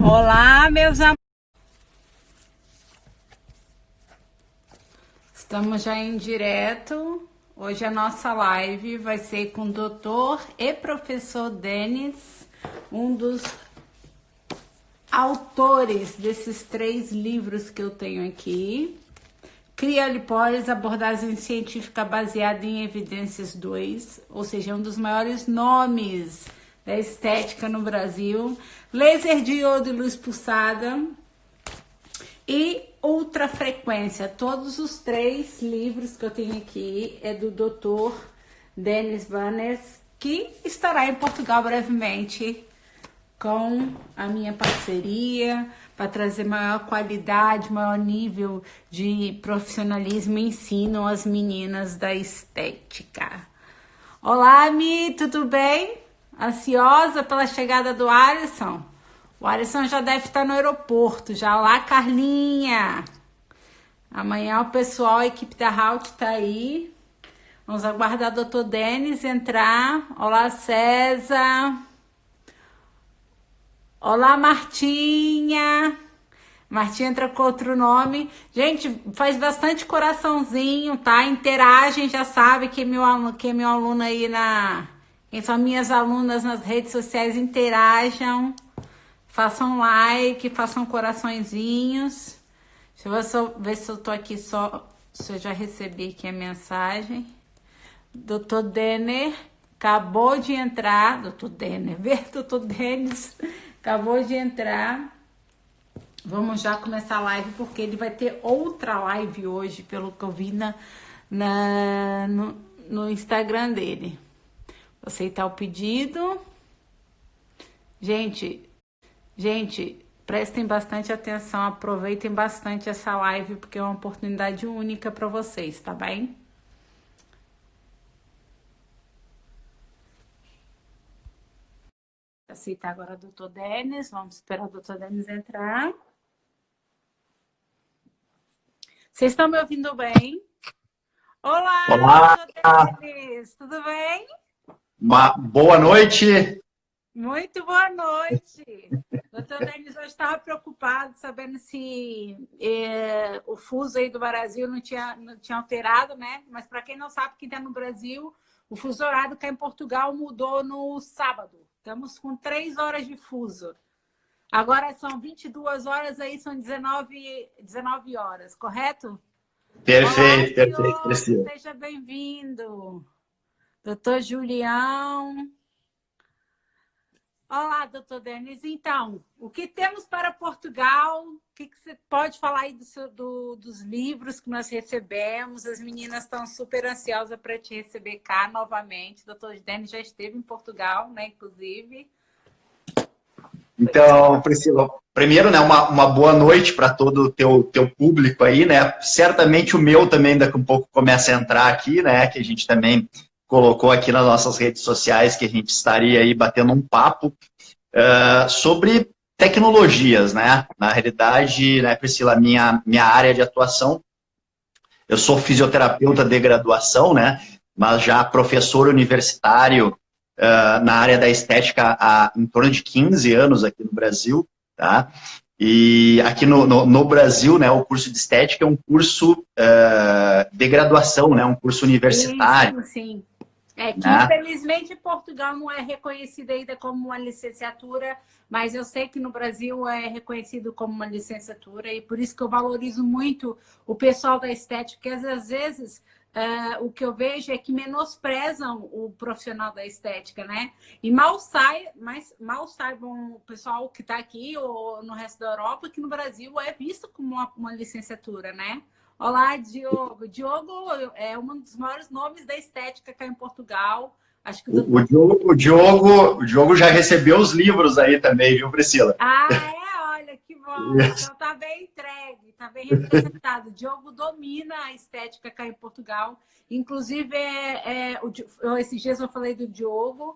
Olá, meus amigos. Estamos já em direto. Hoje a nossa live vai ser com o doutor e professor Denis, um dos autores desses 3 livros que eu tenho aqui. Criolipólise, abordagem científica baseada em evidências 2, ou seja, um dos maiores nomes da estética no Brasil. Laser diodo e luz pulsada e ultrafrequência. Todos os 3 livros que eu tenho aqui é do Dr. Denis Banners, que estará em Portugal brevemente com a minha parceria para trazer maior qualidade, maior nível de profissionalismo e ensino às meninas da estética. Olá, Mi, tudo bem? Ansiosa pela chegada do Alisson? O Alisson já deve estar no aeroporto, já. Olá, Carlinha. Amanhã o pessoal, a equipe da Halt está aí. Vamos aguardar o Dr. Denis entrar. Olá, César. Olá, Martinha. Martinha entra com outro nome. Gente, faz bastante coraçãozinho, tá? Interagem, já sabe que é meu aluno aí quem são minhas alunas nas redes sociais, interajam. Façam like, façam coraçõezinhos. Deixa eu ver se eu tô aqui só, se eu já recebi aqui a mensagem. Dr. Denner acabou de entrar. Dr. Denner, Dr. Denis acabou de entrar. Vamos já começar a live, porque ele vai ter outra live hoje, pelo que eu vi no Instagram dele. Vou aceitar o pedido. Gente, prestem bastante atenção, aproveitem bastante essa live, porque é uma oportunidade única para vocês, tá bem? Aceitar agora o Dr. Denis, vamos esperar o Dr. Denis entrar. Vocês estão me ouvindo bem? Olá, Olá, Dr. Denis, tudo bem? uma boa noite. Muito boa noite. Doutor Denis, eu estava preocupado, sabendo se o fuso aí do Brasil não tinha alterado, né? Mas para quem não sabe, quem está no Brasil, o fuso horário cá em Portugal mudou no sábado. Estamos com 3 horas de fuso. Agora são 22 horas, aí são 19 horas, correto? Perfeito, Olá, perfeito, Diogo, Priscila. seja bem-vindo. Doutor Julião. Olá, doutor Denis. Então, o que temos para Portugal? O que você pode falar aí dos livros que nós recebemos? As meninas estão super ansiosas para te receber cá novamente. O doutor Denis já esteve em Portugal, né, inclusive. Então, Priscila, primeiro, né, uma boa noite para todo o teu público aí, né? Certamente o meu também daqui a um pouco começa a entrar aqui, né? Que a gente também colocou aqui nas nossas redes sociais que a gente estaria aí batendo um papo sobre tecnologias, né? Na realidade, né, Priscila, minha área de atuação, eu sou fisioterapeuta de graduação, né? Mas já professor universitário na área da estética há em torno de 15 anos aqui no Brasil, tá? E aqui no Brasil, né, o curso de estética é um curso de graduação, né, um curso universitário. Sim, sim. É que, Né? infelizmente, Portugal não é reconhecido ainda como uma licenciatura, mas eu sei que no Brasil é reconhecido como uma licenciatura, e por isso que eu valorizo muito o pessoal da estética, porque às vezes o que eu vejo é que menosprezam o profissional da estética, né? E mal saibam o pessoal que está aqui ou no resto da Europa que no Brasil é visto como uma licenciatura, né? Olá, Diogo. Diogo é um dos maiores nomes da estética cá em Portugal. Acho que o O, doutor... o Diogo, o, Diogo, o Diogo já recebeu os livros aí também, viu, Priscila? Ah, olha, que bom. Então tá bem entregue, tá bem representado. O Diogo domina a estética cá em Portugal. Inclusive, esses dias eu falei do Diogo,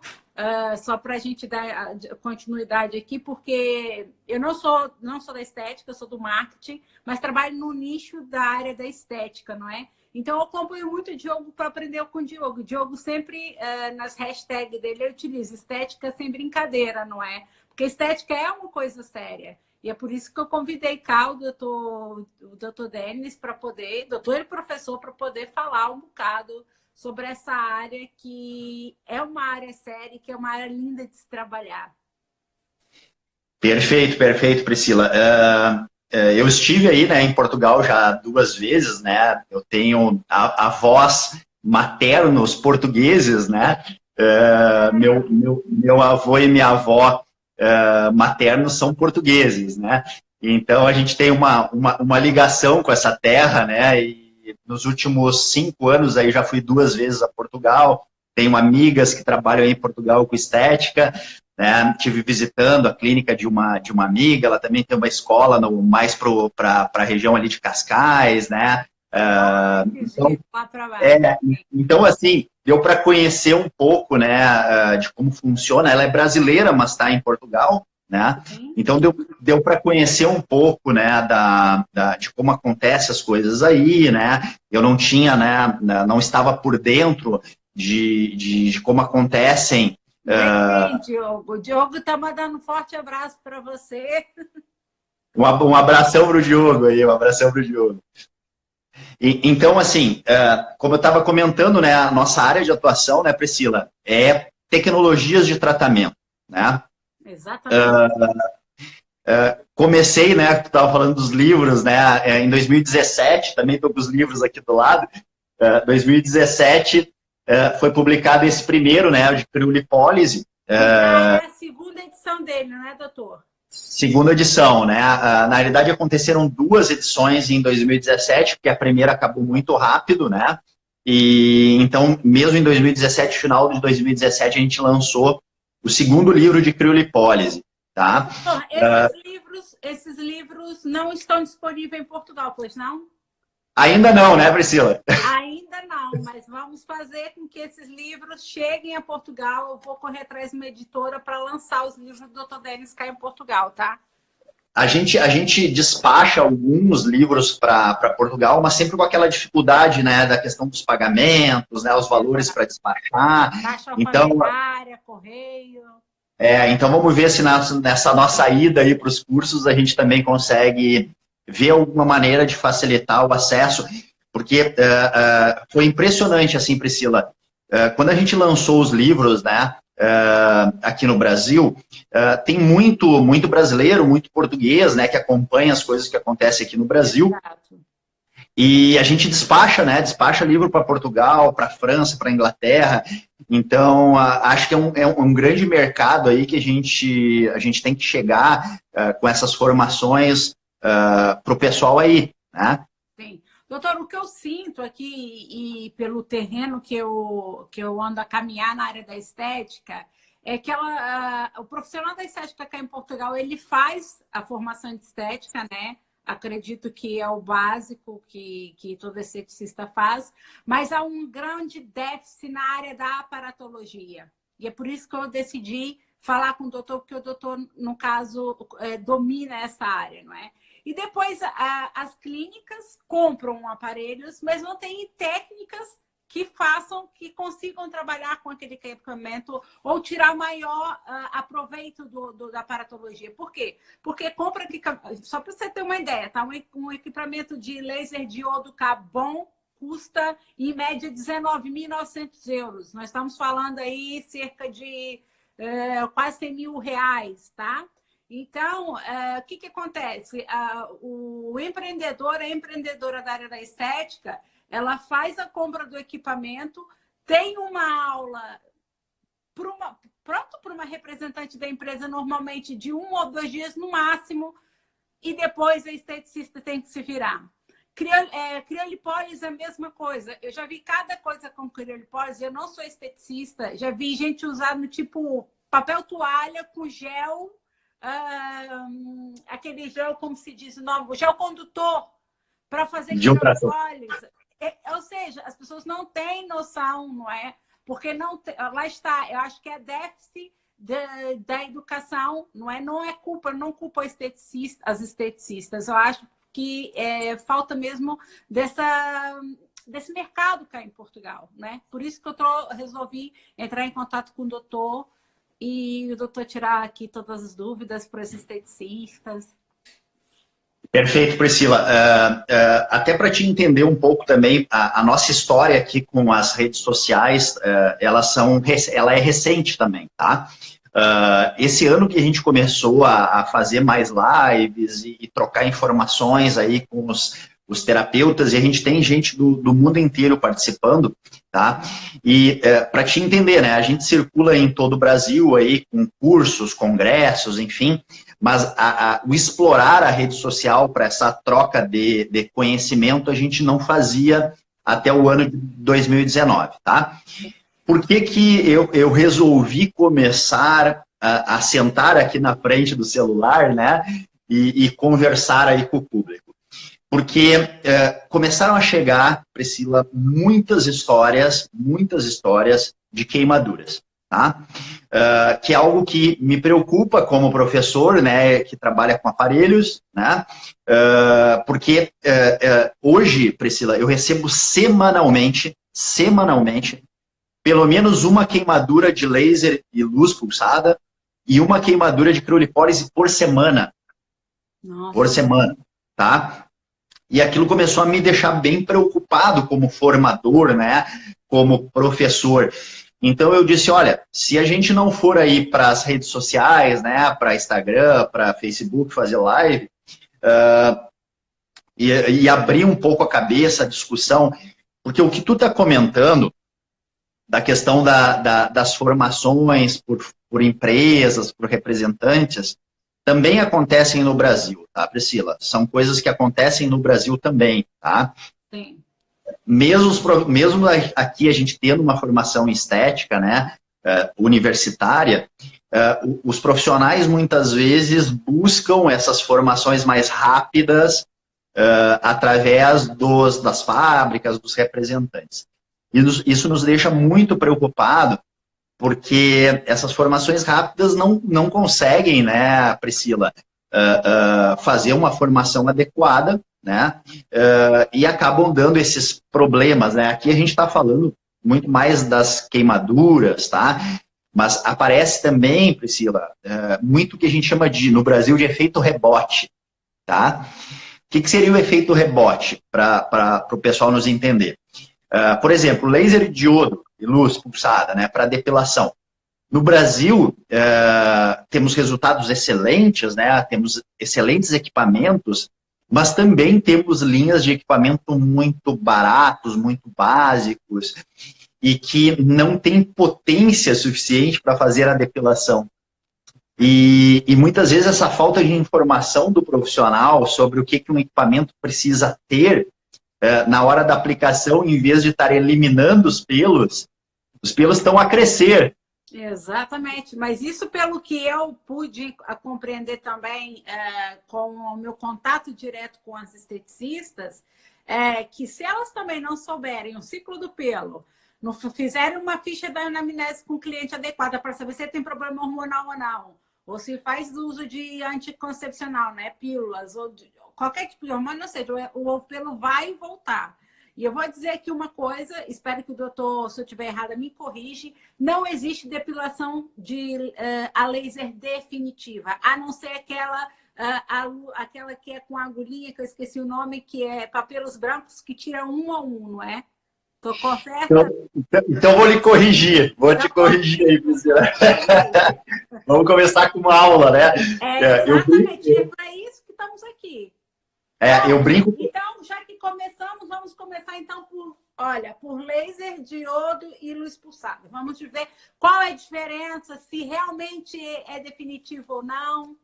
só para a gente dar continuidade aqui, porque eu não sou da estética, eu sou do marketing, mas trabalho no nicho da área da estética, não é? Então, eu acompanho muito o Diogo para aprender com o Diogo. O Diogo sempre, nas hashtags dele, eu utilizo estética sem brincadeira, não é? Porque estética é uma coisa séria. E é por isso que eu convidei cá o doutor Denis para poder, doutor e professor, para poder falar um bocado sobre essa área que é uma área séria, que é uma área linda de se trabalhar. Perfeito, perfeito, Priscila. Eu estive aí, né, em Portugal já 2 vezes, né? Eu tenho avós maternos portugueses, né? Meu avô e minha avó maternos são portugueses, né? Então a gente tem uma ligação com essa terra, né? E nos últimos 5 anos aí já fui 2 vezes a Portugal. Tenho amigas que trabalham aí em Portugal com estética. Né? Estive visitando a clínica de uma amiga, ela também tem uma escola mais para a região ali de Cascais, né? Então, assim, deu para conhecer um pouco, né, de como funciona. Ela é brasileira, mas está em Portugal, né? Então deu para conhecer um pouco, né, de como acontecem as coisas aí, né? Eu não tinha, né, não estava por dentro de como acontecem. Diogo. O Diogo está mandando um forte abraço para você. Um abração para o Diogo aí, um abração para o Diogo. Então, assim, como eu estava comentando, né, a nossa área de atuação, né, Priscila, é tecnologias de tratamento, né? Exatamente. Comecei, né, tu estava falando dos livros, né, em 2017, também estou com os livros aqui do lado, 2017 foi publicado esse primeiro, né, de criolipólise. É a segunda edição dele, não é, doutor? Segunda edição, né? Na realidade, aconteceram 2 edições em 2017, porque a primeira acabou muito rápido, né? E então, mesmo em 2017, final de 2017, a gente lançou o segundo livro de criolipólise, tá? Esses livros não estão disponíveis em Portugal, pois não? Ainda não, né, Priscila? Ainda não, mas vamos fazer com que esses livros cheguem a Portugal. Eu vou correr atrás de uma editora para lançar os livros do Dr. Denis cá em Portugal, tá? A gente despacha alguns livros para Portugal, mas sempre com aquela dificuldade, né, da questão dos pagamentos, né, os valores para despachar. Taxa Então, correio. Então vamos ver se nessa nossa ida aí para os cursos a gente também consegue ver alguma maneira de facilitar o acesso, porque foi impressionante, assim, Priscila, quando a gente lançou os livros, né, aqui no Brasil, tem muito brasileiro, muito português, né, que acompanha as coisas que acontecem aqui no Brasil. Exato. E a gente despacha livro para Portugal, para França, para Inglaterra. Então, acho que é um grande mercado aí que a gente tem que chegar com essas formações para o pessoal aí, né? Sim. Doutor, o que eu sinto aqui, e pelo terreno que eu ando a caminhar na área da estética, é que o profissional da estética cá em Portugal, ele faz a formação de estética, né? Acredito que é o básico que todo esteticista faz, mas há um grande déficit na área da aparatologia. E é por isso que eu decidi falar com o doutor, porque o doutor, no caso, domina essa área, não é? E depois as clínicas compram aparelhos, mas não têm técnicas que consigam trabalhar com aquele equipamento ou tirar maior aproveito da aparatologia. Por quê? Porque compra só para você ter uma ideia, tá? Um equipamento de laser diodo K bom custa em média 19.900 euros. Nós estamos falando aí cerca de quase 100 mil reais, tá? Então, o que acontece? O empreendedor, a empreendedora da área da estética, ela faz a compra do equipamento, tem uma aula para uma representante da empresa, normalmente de 1 ou 2 dias no máximo, e depois a esteticista tem que se virar. Criolipólise é a mesma coisa. Eu já vi cada coisa com criolipólise, eu não sou esteticista, já vi gente usar no tipo papel toalha com gel, aquele gel, como se diz o nome, o gel condutor, para fazer criolipólise. Ou seja, as pessoas não têm noção, não é? Porque lá está, eu acho que é déficit da educação, não é? Não culpa as esteticistas. Eu acho que falta mesmo desse mercado cá em Portugal, né? Por isso que eu resolvi entrar em contato com o doutor e o doutor tirar aqui todas as dúvidas para os esteticistas. Perfeito, Priscila. Até para te entender um pouco também, a nossa história aqui com as redes sociais, ela é recente também, tá? Esse ano que a gente começou a fazer mais lives e trocar informações aí com os terapeutas, e a gente tem gente do mundo inteiro participando, tá? E para te entender, né? A gente circula em todo o Brasil aí com cursos, congressos, enfim, mas o explorar a rede social para essa troca de conhecimento a gente não fazia até o ano de 2019, tá? Por que eu resolvi começar a sentar aqui na frente do celular, né, e conversar aí com o público? Porque começaram a chegar, Priscila, muitas histórias de queimaduras, tá? Que é algo que me preocupa como professor, né, que trabalha com aparelhos, né? Porque hoje, Priscila, eu recebo semanalmente, pelo menos uma queimadura de laser e luz pulsada e uma queimadura de criolipólise por semana. Nossa. Por semana, tá? E aquilo começou a me deixar bem preocupado como formador, né? Como professor. Então eu disse, olha, se a gente não for aí para as redes sociais, né? Para Instagram, para Facebook, fazer live, e abrir um pouco a cabeça, a discussão, porque o que tu está comentando da questão das formações por empresas, por representantes, também acontecem no Brasil, tá, Priscila? São coisas que acontecem no Brasil também, tá? Sim. Mesmo aqui a gente tendo uma formação estética, né, universitária, os profissionais muitas vezes buscam essas formações mais rápidas através das fábricas, dos representantes. Isso nos deixa muito preocupado, porque essas formações rápidas não conseguem, né, Priscila, fazer uma formação adequada, né, e acabam dando esses problemas, né? Aqui a gente está falando muito mais das queimaduras, tá? Mas aparece também, Priscila, muito o que a gente chama no Brasil de efeito rebote, tá? O que seria o efeito rebote, para o pessoal nos entender? Por exemplo, laser diodo e luz pulsada, né, para depilação. No Brasil, temos resultados excelentes, né, temos excelentes equipamentos, mas também temos linhas de equipamento muito baratos, muito básicos, e que não têm potência suficiente para fazer a depilação. E muitas vezes essa falta de informação do profissional sobre o que um equipamento precisa ter na hora da aplicação, em vez de estar eliminando os pelos estão a crescer. Exatamente, mas isso pelo que eu pude compreender também com o meu contato direto com as esteticistas, que se elas também não souberem o ciclo do pelo, não fizerem uma ficha da anamnese com o cliente adequada para saber se tem problema hormonal ou não, ou se faz uso de anticoncepcional, né, pílulas, ou qualquer tipo de hormônio, ou seja, o pelo vai voltar. E eu vou dizer aqui uma coisa, espero que o doutor, se eu estiver errada, me corrige, não existe depilação a laser definitiva, a não ser aquela que é com a agulhinha, que eu esqueci o nome, que é para pelos brancos, que tira um a um, não é? Tô correta? Então vou lhe corrigir, te corrigir aí, Priscila. Vamos começar com uma aula, né? Exatamente, é para isso que estamos aqui. Eu brinco. Então, já que começamos, vamos começar então por laser, diodo e luz pulsada. Vamos ver qual é a diferença, se realmente é definitivo ou não.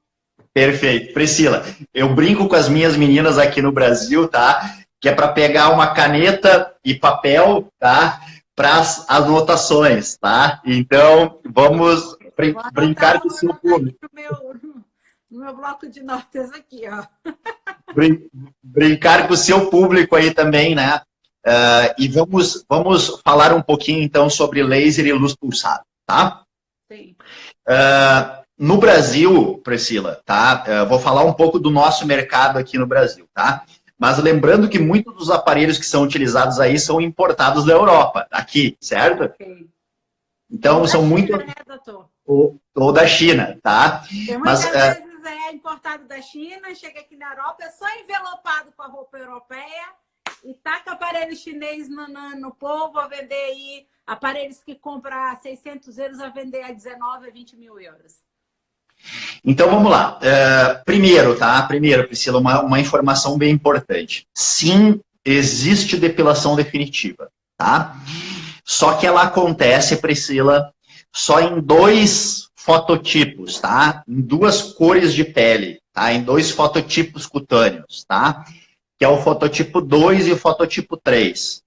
Perfeito. Priscila, eu brinco com as minhas meninas aqui no Brasil, tá? Que é para pegar uma caneta e papel, tá? Para as anotações, tá? Então, vamos brincar com o seu público. No meu bloco de notas aqui, ó. Brincar com o seu público aí também, né? E vamos falar um pouquinho, então, sobre laser e luz pulsada, tá? Sim. No Brasil, Priscila, tá? Vou falar um pouco do nosso mercado aqui no Brasil, tá? Mas lembrando que muitos dos aparelhos que são utilizados aí são importados da Europa, aqui, certo? Ok. Então, Ou são da muito... China, né, doutor? Ou da China, tá? Porque Mas, muitas vezes é importado da China, chega aqui na Europa, é só envelopado com a roupa europeia e taca aparelho chinês no povo a vender aí, aparelhos que compra a 600 euros a vender a 19, a 20 mil euros. então, vamos lá. Primeiro, tá? Primeiro, Priscila, uma informação bem importante. Sim, existe depilação definitiva, tá? Só que ela acontece, Priscila, só em 2 fototipos, tá? Em 2 cores de pele, tá? Em 2 fototipos cutâneos, tá? Que é o fototipo 2 e o fototipo 3.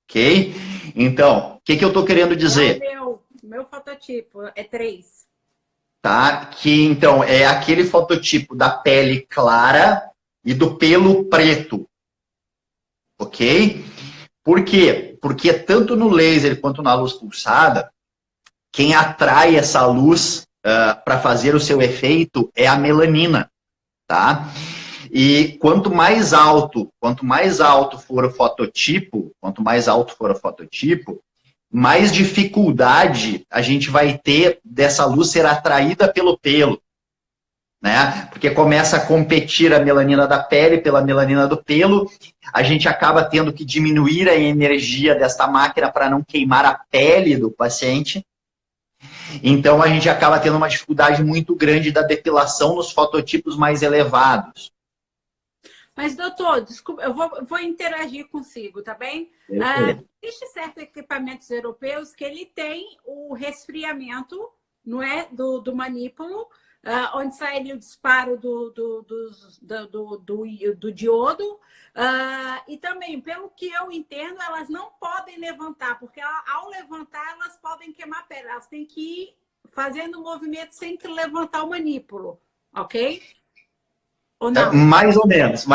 Ok? Então, o que eu estou querendo dizer? É o meu fototipo é 3. Tá? Que, então, é aquele fototipo da pele clara e do pelo preto. Ok? Por quê? Porque tanto no laser quanto na luz pulsada, quem atrai essa luz para fazer o seu efeito é a melanina, tá? E quanto mais alto for o fototipo, mais dificuldade a gente vai ter dessa luz ser atraída pelo pelo, né? Porque começa a competir a melanina da pele pela melanina do pelo, a gente acaba tendo que diminuir a energia desta máquina para não queimar a pele do paciente. Então, a gente acaba tendo uma dificuldade muito grande da depilação nos fototipos mais elevados. Mas, doutor, desculpa, eu vou interagir consigo, tá bem? Existe certos equipamentos europeus que ele tem o resfriamento, não é, do manípulo, onde sai ali o disparo do diodo. E também, pelo que eu entendo, elas não podem levantar, porque ao levantar elas podem queimar a pele. Elas têm que ir fazendo o movimento sem que levantar o manípulo, ok? Ou não? Mais ou menos,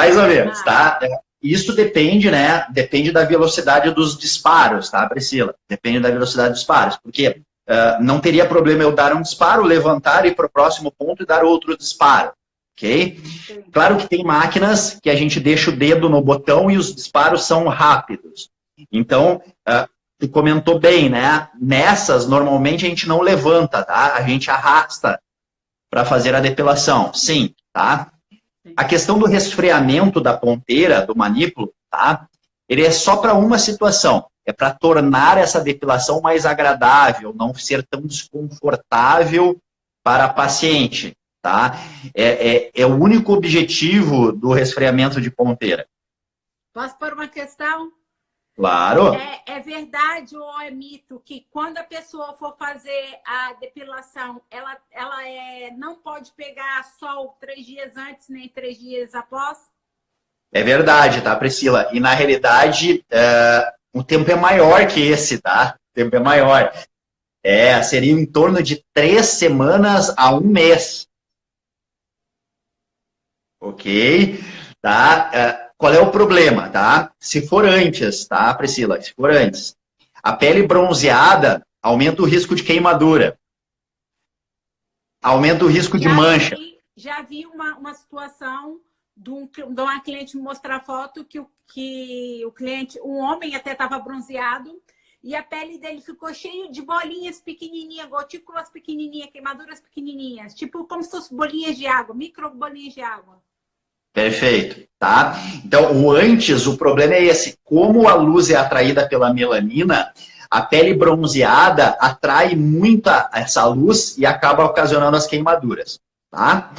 tá? Isso depende, né? Depende da velocidade dos disparos, tá, Priscila? Depende da velocidade dos disparos, porque não teria problema eu dar um disparo, levantar, ir para o próximo ponto e dar outro disparo, ok? Sim. Claro que tem máquinas que a gente deixa o dedo no botão e os disparos são rápidos. Então, tu comentou bem, né? Nessas, normalmente a gente não levanta, tá? A gente arrasta para fazer a depilação, sim, tá? A questão do resfriamento da ponteira, do manípulo, tá? Ele é só para uma situação. É para tornar essa depilação mais agradável, não ser tão desconfortável para a paciente, tá? É o único objetivo do resfriamento de ponteira. Posso pôr uma questão? Claro. É verdade ou é mito que quando a pessoa for fazer a depilação, ela não pode pegar sol 3 dias antes nem 3 dias após? É verdade, tá, Priscila? E na realidade, o tempo é maior que esse, tá? O tempo é maior. Seria em torno de 3 semanas a 1 mês. Ok? Tá? Qual é o problema, tá? Se for antes, tá, Priscila? Se for antes. A pele bronzeada aumenta o risco de queimadura. Aumenta o risco de mancha. Já vi uma situação de uma cliente me mostrar foto que o cliente, um homem até estava bronzeado, e a pele dele ficou cheia de bolinhas pequenininhas, gotículas pequenininhas, queimaduras pequenininhas, tipo como se fossem bolinhas de água, micro bolinhas de água. Perfeito, tá? Então, o problema é esse. Como a luz é atraída pela melanina, a pele bronzeada atrai muita essa luz e acaba ocasionando as queimaduras, tá?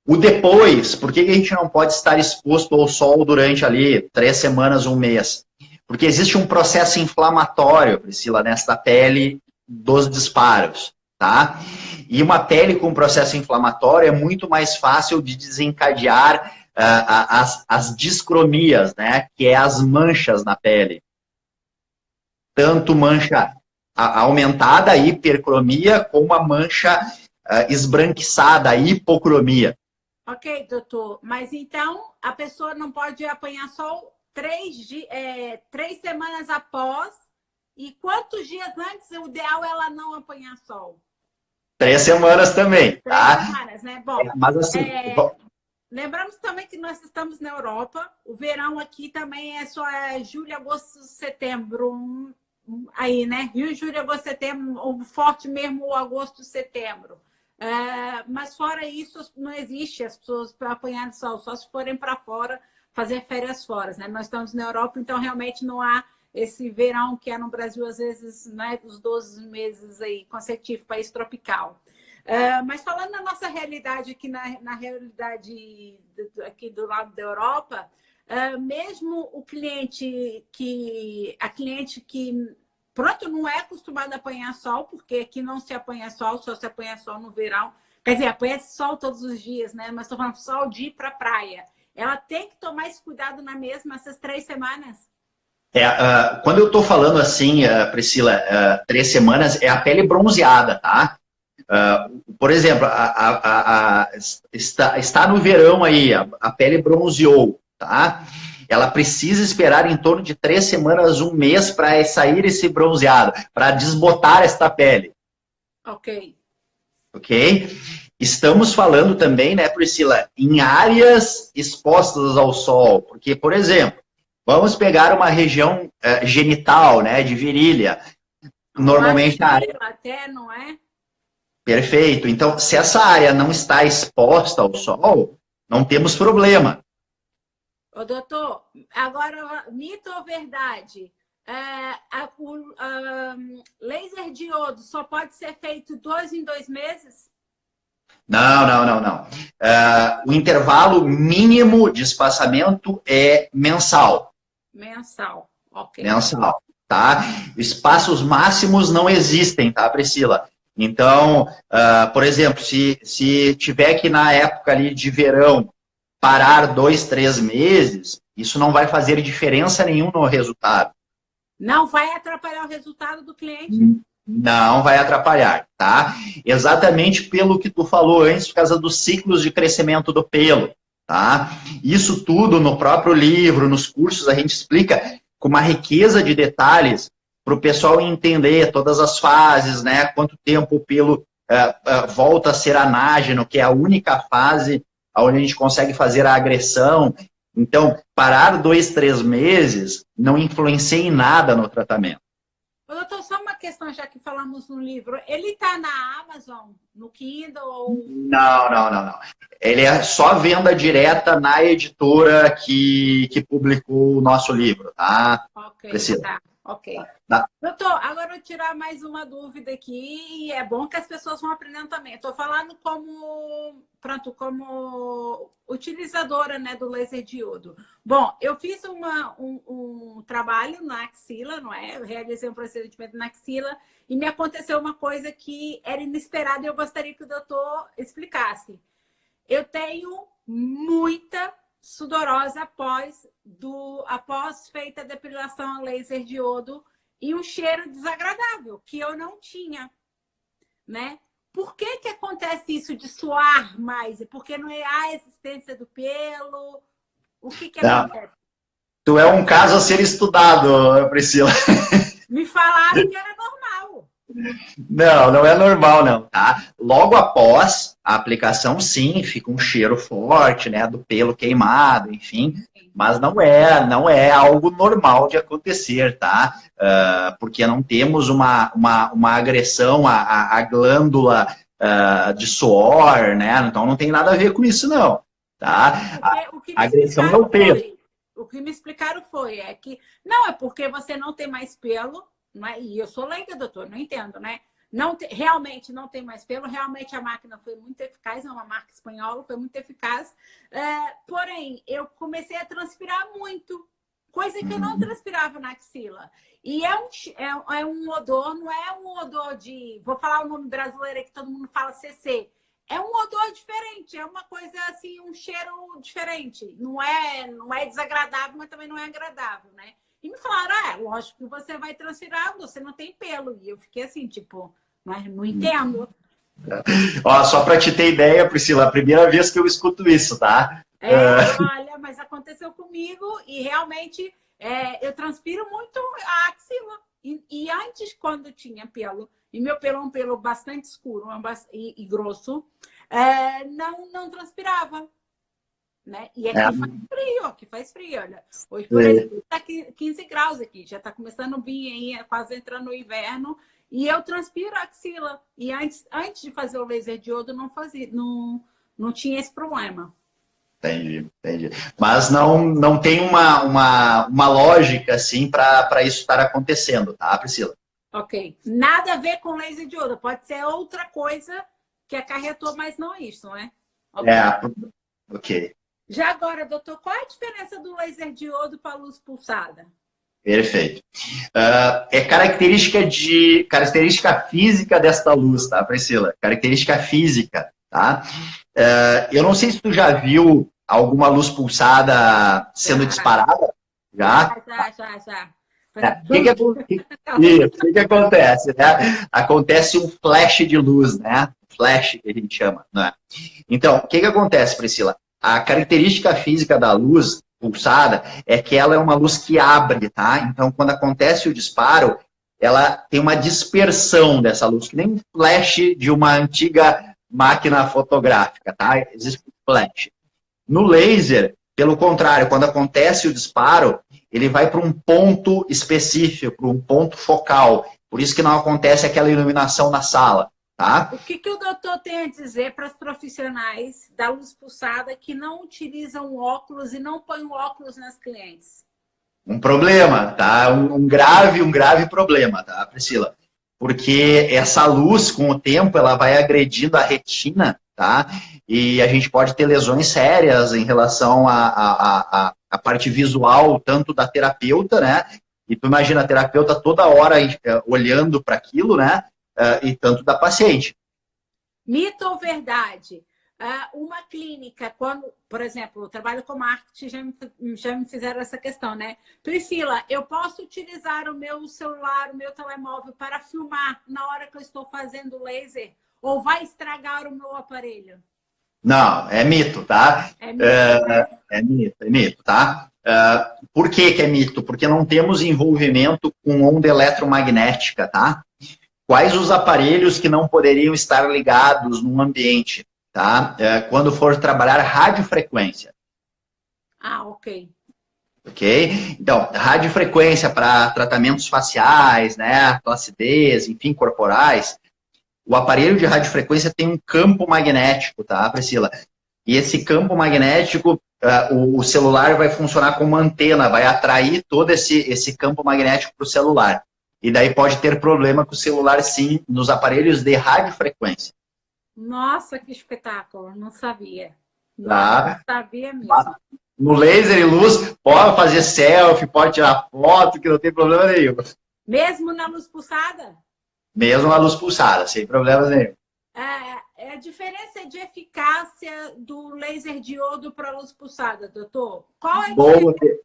O depois, por que a gente não pode estar exposto ao sol durante ali 3 semanas, 1 mês? Porque existe um processo inflamatório, Priscila, nesta pele dos disparos, tá? E uma pele com processo inflamatório é muito mais fácil de desencadear as discromias, né? Que é as manchas na pele. Tanto mancha aumentada, a hipercromia, como a mancha esbranquiçada, a hipocromia. Ok, doutor. Mas então a pessoa não pode apanhar sol 3 semanas após. E quantos dias antes o ideal é ela não apanhar sol? 3 semanas também, tá? 3 semanas, né? Bom, mas assim, Lembramos também que nós estamos na Europa. O verão aqui também é só julho, agosto, setembro. Aí, né? Rio, julho, agosto, setembro. O forte mesmo, o agosto, setembro. Mas fora isso, não existe as pessoas para apanhar sol, só se forem para fora fazer férias fora, né? Nós estamos na Europa, então realmente não há esse verão que é no Brasil, às vezes, né, os 12 meses aí consecutivos, país tropical. Mas falando na nossa realidade aqui, na realidade aqui do lado da Europa, mesmo a cliente que pronto, não é acostumada a apanhar sol, porque aqui não se apanha sol, só se apanha sol no verão. Quer dizer, apanha sol todos os dias, né? Mas estou falando sol de ir para a praia. Ela tem que tomar esse cuidado na mesma essas 3 semanas? Quando eu estou falando assim, Priscila, 3 semanas, é a pele bronzeada, tá? Por exemplo, está no verão aí, a pele bronzeou, tá? Ela precisa esperar em torno de 3 semanas, 1 mês para sair esse bronzeado, para desbotar esta pele. Ok. Ok? Estamos falando também, né, Priscila, em áreas expostas ao sol, porque, por exemplo, vamos pegar uma região genital, né, de virilha. Normalmente a área... até, não é? Perfeito. Então, se essa área não está exposta ao sol, não temos problema. Ô, doutor, agora, mito ou verdade? Laser diodo só pode ser feito 2 em 2 meses? Não. O intervalo mínimo de espaçamento é mensal. Mensal, ok. Mensal, tá? Espaços máximos não existem, tá, Priscila? Então, por exemplo, se tiver que na época ali de verão parar 2, 3 meses, isso não vai fazer diferença nenhuma no resultado. Não vai atrapalhar o resultado do cliente? Não vai atrapalhar, tá? Exatamente pelo que tu falou antes, por causa dos ciclos de crescimento do pelo, tá? Isso tudo no próprio livro, nos cursos, a gente explica com uma riqueza de detalhes para o pessoal entender todas as fases, né? Quanto tempo o pelo volta a ser anágeno, que é a única fase onde a gente consegue fazer a agressão. Então, parar 2, 3 meses não influencia em nada no tratamento. Doutor, só uma questão, já que falamos no livro. Ele está na Amazon, no Kindle? Ou... Não. Ele é só venda direta na editora que publicou o nosso livro, tá? Ok, Priscila. tá. Ok. Tá. Doutor, agora eu vou tirar mais uma dúvida aqui, e é bom que as pessoas vão aprendendo também. Estou falando como utilizadora, né, do laser diodo. Bom, eu fiz um trabalho na axila, não é? Eu realizei um procedimento na axila e me aconteceu uma coisa que era inesperada e eu gostaria que o doutor explicasse. Eu tenho muita sudorosa após feita a depilação a laser diodo e um cheiro desagradável que eu não tinha, né? Por que acontece isso de suar mais? Porque não é a existência do pelo? O que acontece? Tu é um caso a ser estudado, Priscila. Me falaram que era normal. Não é normal, não, tá? Logo após a aplicação, sim, fica um cheiro forte, né, do pelo queimado, enfim, mas não é algo normal de acontecer, tá? Porque não temos uma agressão à glândula de suor, né? Então não tem nada a ver com isso, não, tá? A agressão é o pelo. O que me explicaram foi que não é porque você não tem mais pelo. E eu sou leiga, doutor, não entendo, né? Realmente não tem mais pelo, realmente a máquina foi muito eficaz, é uma marca espanhola, foi muito eficaz. Porém, eu comecei a transpirar muito, coisa que eu não transpirava na axila. E é um odor, não é um odor de... Vou falar o nome brasileiro que todo mundo fala CC. É um odor diferente, é uma coisa assim, um cheiro diferente. Não é desagradável, mas também não é agradável, né? E me falaram, lógico que você vai transpirar, você não tem pelo. E eu fiquei assim, tipo, mas não entendo. Ó, só para te ter ideia, Priscila, a primeira vez que eu escuto isso, tá? Olha, mas aconteceu comigo e realmente eu transpiro muito a axila. E antes, quando tinha pelo, e meu pelo é um pelo bastante escuro e grosso, não transpirava. né? E É, aqui faz frio, olha. Hoje, por é, exemplo, está 15 graus aqui, já está começando a vir aí, quase entrando no inverno, e eu transpiro a axila. E antes de fazer o laser diodo, não fazia, não tinha esse problema. entendi, entendi. Mas não tem uma lógica, assim, para isso estar acontecendo, tá, Priscila? Ok. Nada a ver com laser diodo, pode ser outra coisa que acarretou, mas não isso, né? Ok. É, ok. Já agora, doutor, qual é a diferença do laser diodo para a luz pulsada? Perfeito. É característica física desta luz, tá, Priscila? Característica física, tá? Eu não sei se tu já viu alguma luz pulsada sendo disparada. Já? Já. O que acontece, né? Acontece um flash de luz, né? Flash que a gente chama, né? Então, o que acontece, Priscila? A característica física da luz pulsada é que ela é uma luz que abre, tá? Então, quando acontece o disparo, ela tem uma dispersão dessa luz, que nem um flash de uma antiga máquina fotográfica, tá? Existe um flash. No laser, pelo contrário, quando acontece o disparo, ele vai para um ponto específico, para um ponto focal. Por isso que não acontece aquela iluminação na sala, tá? O que o doutor tem a dizer para os profissionais da luz pulsada que não utilizam óculos e não põem óculos nas clientes? Um problema, tá? Um grave problema, tá, Priscila? Porque essa luz, com o tempo, ela vai agredindo a retina, tá? E a gente pode ter lesões sérias em relação à parte visual, tanto da terapeuta, né? E tu imagina a terapeuta toda hora olhando para aquilo, né? E tanto da paciente. Mito ou verdade? Uma clínica, quando, por exemplo, eu trabalho com marketing, já me fizeram essa questão, né? Priscila, eu posso utilizar o meu celular, o meu telemóvel para filmar na hora que eu estou fazendo laser? Ou vai estragar o meu aparelho? Não, é mito, tá? É mito, né? É mito, tá? Por que é mito? Porque não temos envolvimento com onda eletromagnética, tá? Quais os aparelhos que não poderiam estar ligados num ambiente, tá? Quando for trabalhar radiofrequência. Ok. Ok? Então, radiofrequência para tratamentos faciais, né? Placidez, enfim, corporais. O aparelho de radiofrequência tem um campo magnético, tá, Priscila? E esse campo magnético, o celular vai funcionar como antena, vai atrair todo esse campo magnético para o celular. E daí pode ter problema com o celular, sim, nos aparelhos de radiofrequência. Nossa, que espetáculo! Não sabia. Tá? Não sabia mesmo. No laser e luz, pode fazer selfie, pode tirar foto, que não tem problema nenhum. Mesmo na luz pulsada? Mesmo na luz pulsada, sem problemas nenhum. A diferença de eficácia do laser diodo para a luz pulsada, doutor? Qual é a Boa. diferença?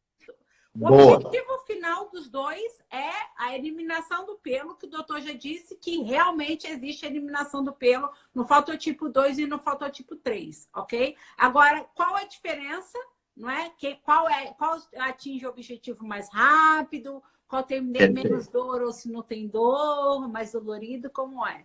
O Boa. objetivo final dos dois é a eliminação do pelo, que o doutor já disse que realmente existe eliminação do pelo no fototipo 2 e no fototipo 3, ok? Agora, qual é a diferença? Não é? Qual atinge o objetivo mais rápido? Qual tem menos dor ou se não tem dor, mais dolorido? Como é?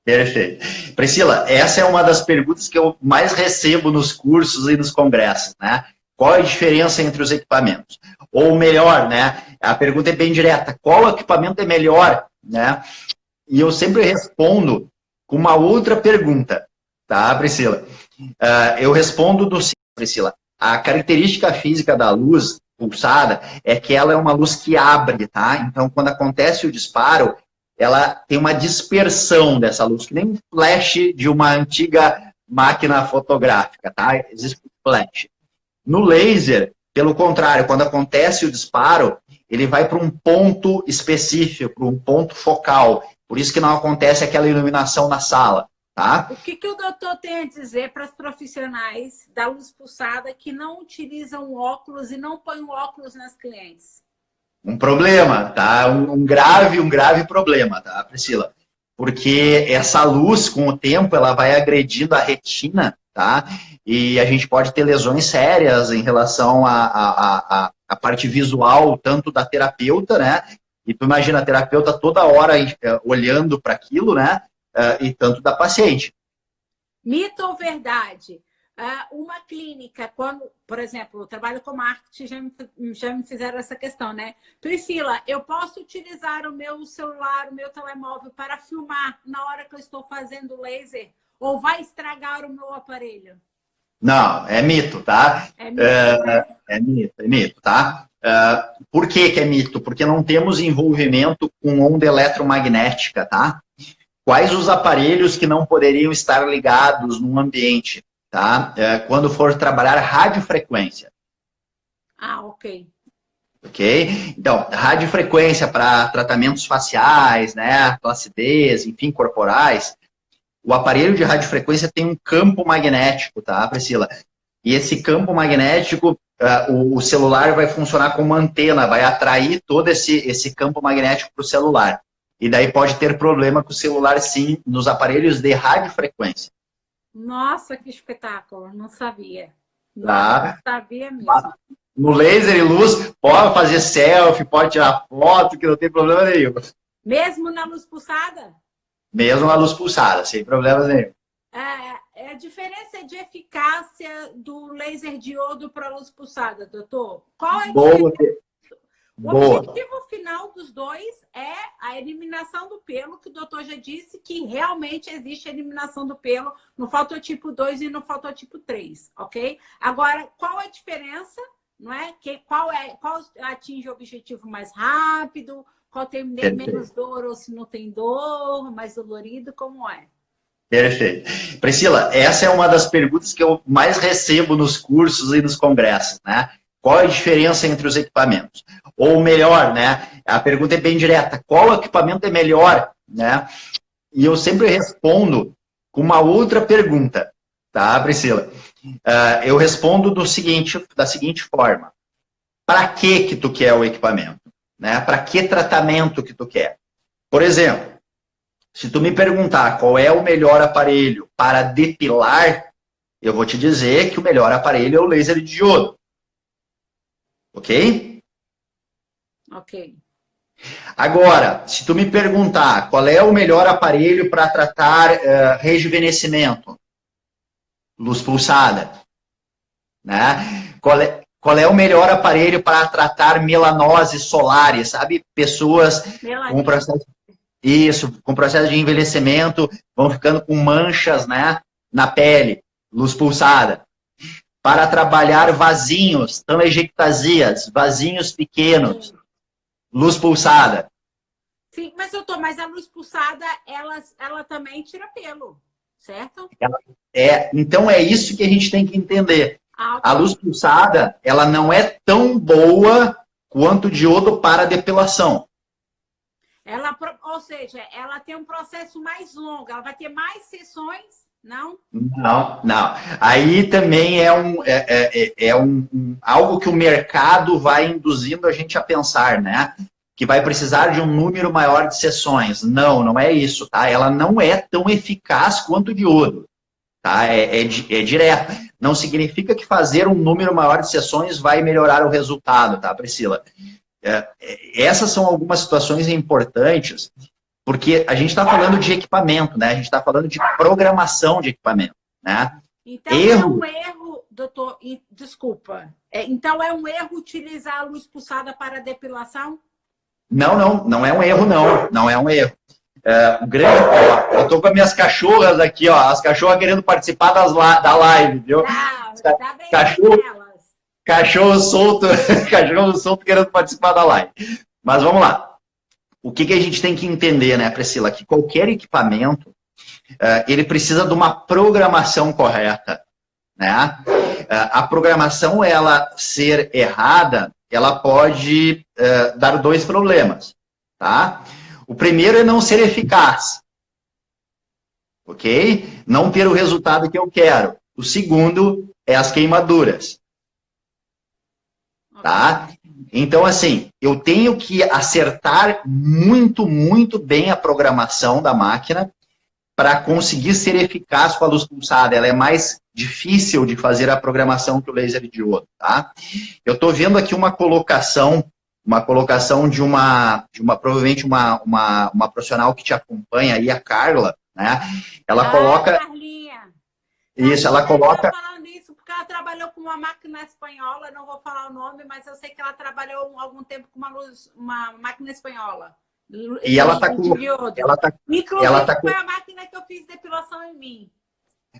Perfeito. Priscila, essa é uma das perguntas que eu mais recebo nos cursos e nos congressos, né? Qual a diferença entre os equipamentos? Ou melhor, né? A pergunta é bem direta. Qual equipamento é melhor, né? E eu sempre respondo com uma outra pergunta, tá, Priscila? Eu respondo do seguinte, Priscila. A característica física da luz pulsada é que ela é uma luz que abre, tá? Então, quando acontece o disparo, ela tem uma dispersão dessa luz, que nem um flash de uma antiga máquina fotográfica, tá? Existe um flash. No laser, pelo contrário, quando acontece o disparo, ele vai para um ponto específico, para um ponto focal. Por isso que não acontece aquela iluminação na sala, tá? O que o doutor tem a dizer para os profissionais da luz pulsada que não utilizam óculos e não põem óculos nas clientes? Um problema, tá? Um grave problema, tá, Priscila? Porque essa luz, com o tempo, ela vai agredindo a retina, tá? E a gente pode ter lesões sérias em relação à parte visual, tanto da terapeuta, né? E tu imagina a terapeuta toda hora olhando para aquilo, né? E tanto da paciente. Mito ou verdade? Uma clínica, quando, por exemplo, eu trabalho com marketing, já me fizeram essa questão, né? Priscila, eu posso utilizar o meu celular, o meu telemóvel para filmar na hora que eu estou fazendo laser? Ou vai estragar o meu aparelho? Não, é mito, tá? É mito, né? É mito, tá? Por que que é mito? Porque não temos envolvimento com onda eletromagnética, tá? Quais os aparelhos que não poderiam estar ligados num ambiente, tá? Quando for trabalhar radiofrequência. Ok. Ok? Então, radiofrequência para tratamentos faciais, né? Placidez, enfim, corporais. O aparelho de radiofrequência tem um campo magnético, tá, Priscila? E esse campo magnético, o celular vai funcionar como antena, vai atrair todo esse campo magnético para o celular. E daí pode ter problema com o celular, sim, nos aparelhos de radiofrequência. Nossa, que espetáculo! Não sabia. Tá? Não sabia mesmo. No laser e luz, pode fazer selfie, pode tirar foto, que não tem problema nenhum. Mesmo na luz pulsada? Mesmo na luz pulsada, sem problemas nenhum. A diferença de eficácia do laser diodo para a luz pulsada, doutor? Qual é a diferença? O objetivo final dos dois é a eliminação do pelo, que o doutor já disse que realmente existe eliminação do pelo no fototipo 2 e no fototipo 3, ok? Agora, qual a diferença, não é? Qual atinge o objetivo mais rápido? Qual tem menos dor ou se não tem dor, mais dolorido, como é? Perfeito. Priscila, essa é uma das perguntas que eu mais recebo nos cursos e nos congressos, né? Qual a diferença entre os equipamentos? Ou melhor, né? A pergunta é bem direta. Qual equipamento é melhor, né? E eu sempre respondo com uma outra pergunta, tá, Priscila? Eu respondo da seguinte forma. Para que tu quer o equipamento? Né? Para que tratamento que tu quer? Por exemplo, se tu me perguntar qual é o melhor aparelho para depilar, eu vou te dizer que o melhor aparelho é o laser de diodo. Ok? Ok. Agora, se tu me perguntar qual é o melhor aparelho para tratar rejuvenescimento, luz pulsada, né? Qual é o melhor aparelho para tratar melanose solares, sabe? Pessoas com processo de envelhecimento vão ficando com manchas, né, na pele, luz pulsada. Para trabalhar vasinhos, telangiectasias, vasinhos pequenos, luz pulsada. Sim, mas doutor, mas a luz pulsada, ela também tira pelo, certo? Então é isso que a gente tem que entender. Okay. A luz pulsada, ela não é tão boa quanto o diodo para depilação. Ou seja, ela tem um processo mais longo, ela vai ter mais sessões, não? Não. Aí também é algo que o mercado vai induzindo a gente a pensar, né? Que vai precisar de um número maior de sessões. Não é isso, tá? Ela não é tão eficaz quanto o diodo, tá? É direto. Não significa que fazer um número maior de sessões vai melhorar o resultado, tá, Priscila? Essas são algumas situações importantes, porque a gente está falando de equipamento, né? A gente está falando de programação de equipamento, né? Então é um erro, doutor, desculpa. Então é um erro utilizar a luz pulsada para depilação? Não é um erro, não é um erro. Eu estou com as minhas cachorras aqui, ó, as cachorras querendo participar da live, viu? Tá bem cachorro solto querendo participar da live. Mas vamos lá. O que a gente tem que entender, né, Priscila? Que qualquer equipamento, ele precisa de uma programação correta, né? A programação, ela ser errada, ela pode dar dois problemas, tá? O primeiro é não ser eficaz, ok? Não ter o resultado que eu quero. O segundo é as queimaduras, tá? Então, assim, eu tenho que acertar muito, muito bem a programação da máquina para conseguir ser eficaz com a luz pulsada. Ela é mais difícil de fazer a programação que o laser de diodo, tá? Eu estou vendo aqui uma colocação de provavelmente uma profissional que te acompanha aí, a Carla, né? Ela coloca... Carlinha. Isso, ela coloca... Falando porque ela trabalhou com uma máquina espanhola, não vou falar o nome, mas eu sei que ela trabalhou algum tempo com uma máquina espanhola. E ela tá com... Inclusive, foi a máquina que eu fiz depilação em mim.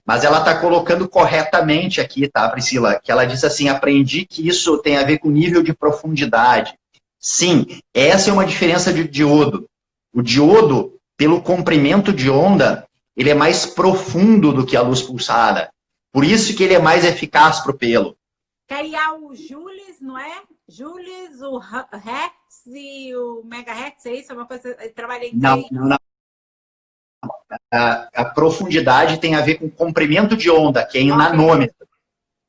Mas ela está colocando corretamente aqui, tá, Priscila? Que ela diz assim, aprendi que isso tem a ver com nível de profundidade. Sim, essa é uma diferença de diodo. O diodo, pelo comprimento de onda, ele é mais profundo do que a luz pulsada. Por isso que ele é mais eficaz para o pelo. Que aí há o Julis, não é? Julis, o Hertz e o Megahertz, é isso? É uma coisa... Eu trabalhei em Não. A profundidade tem a ver com comprimento de onda, que é em nanômetro.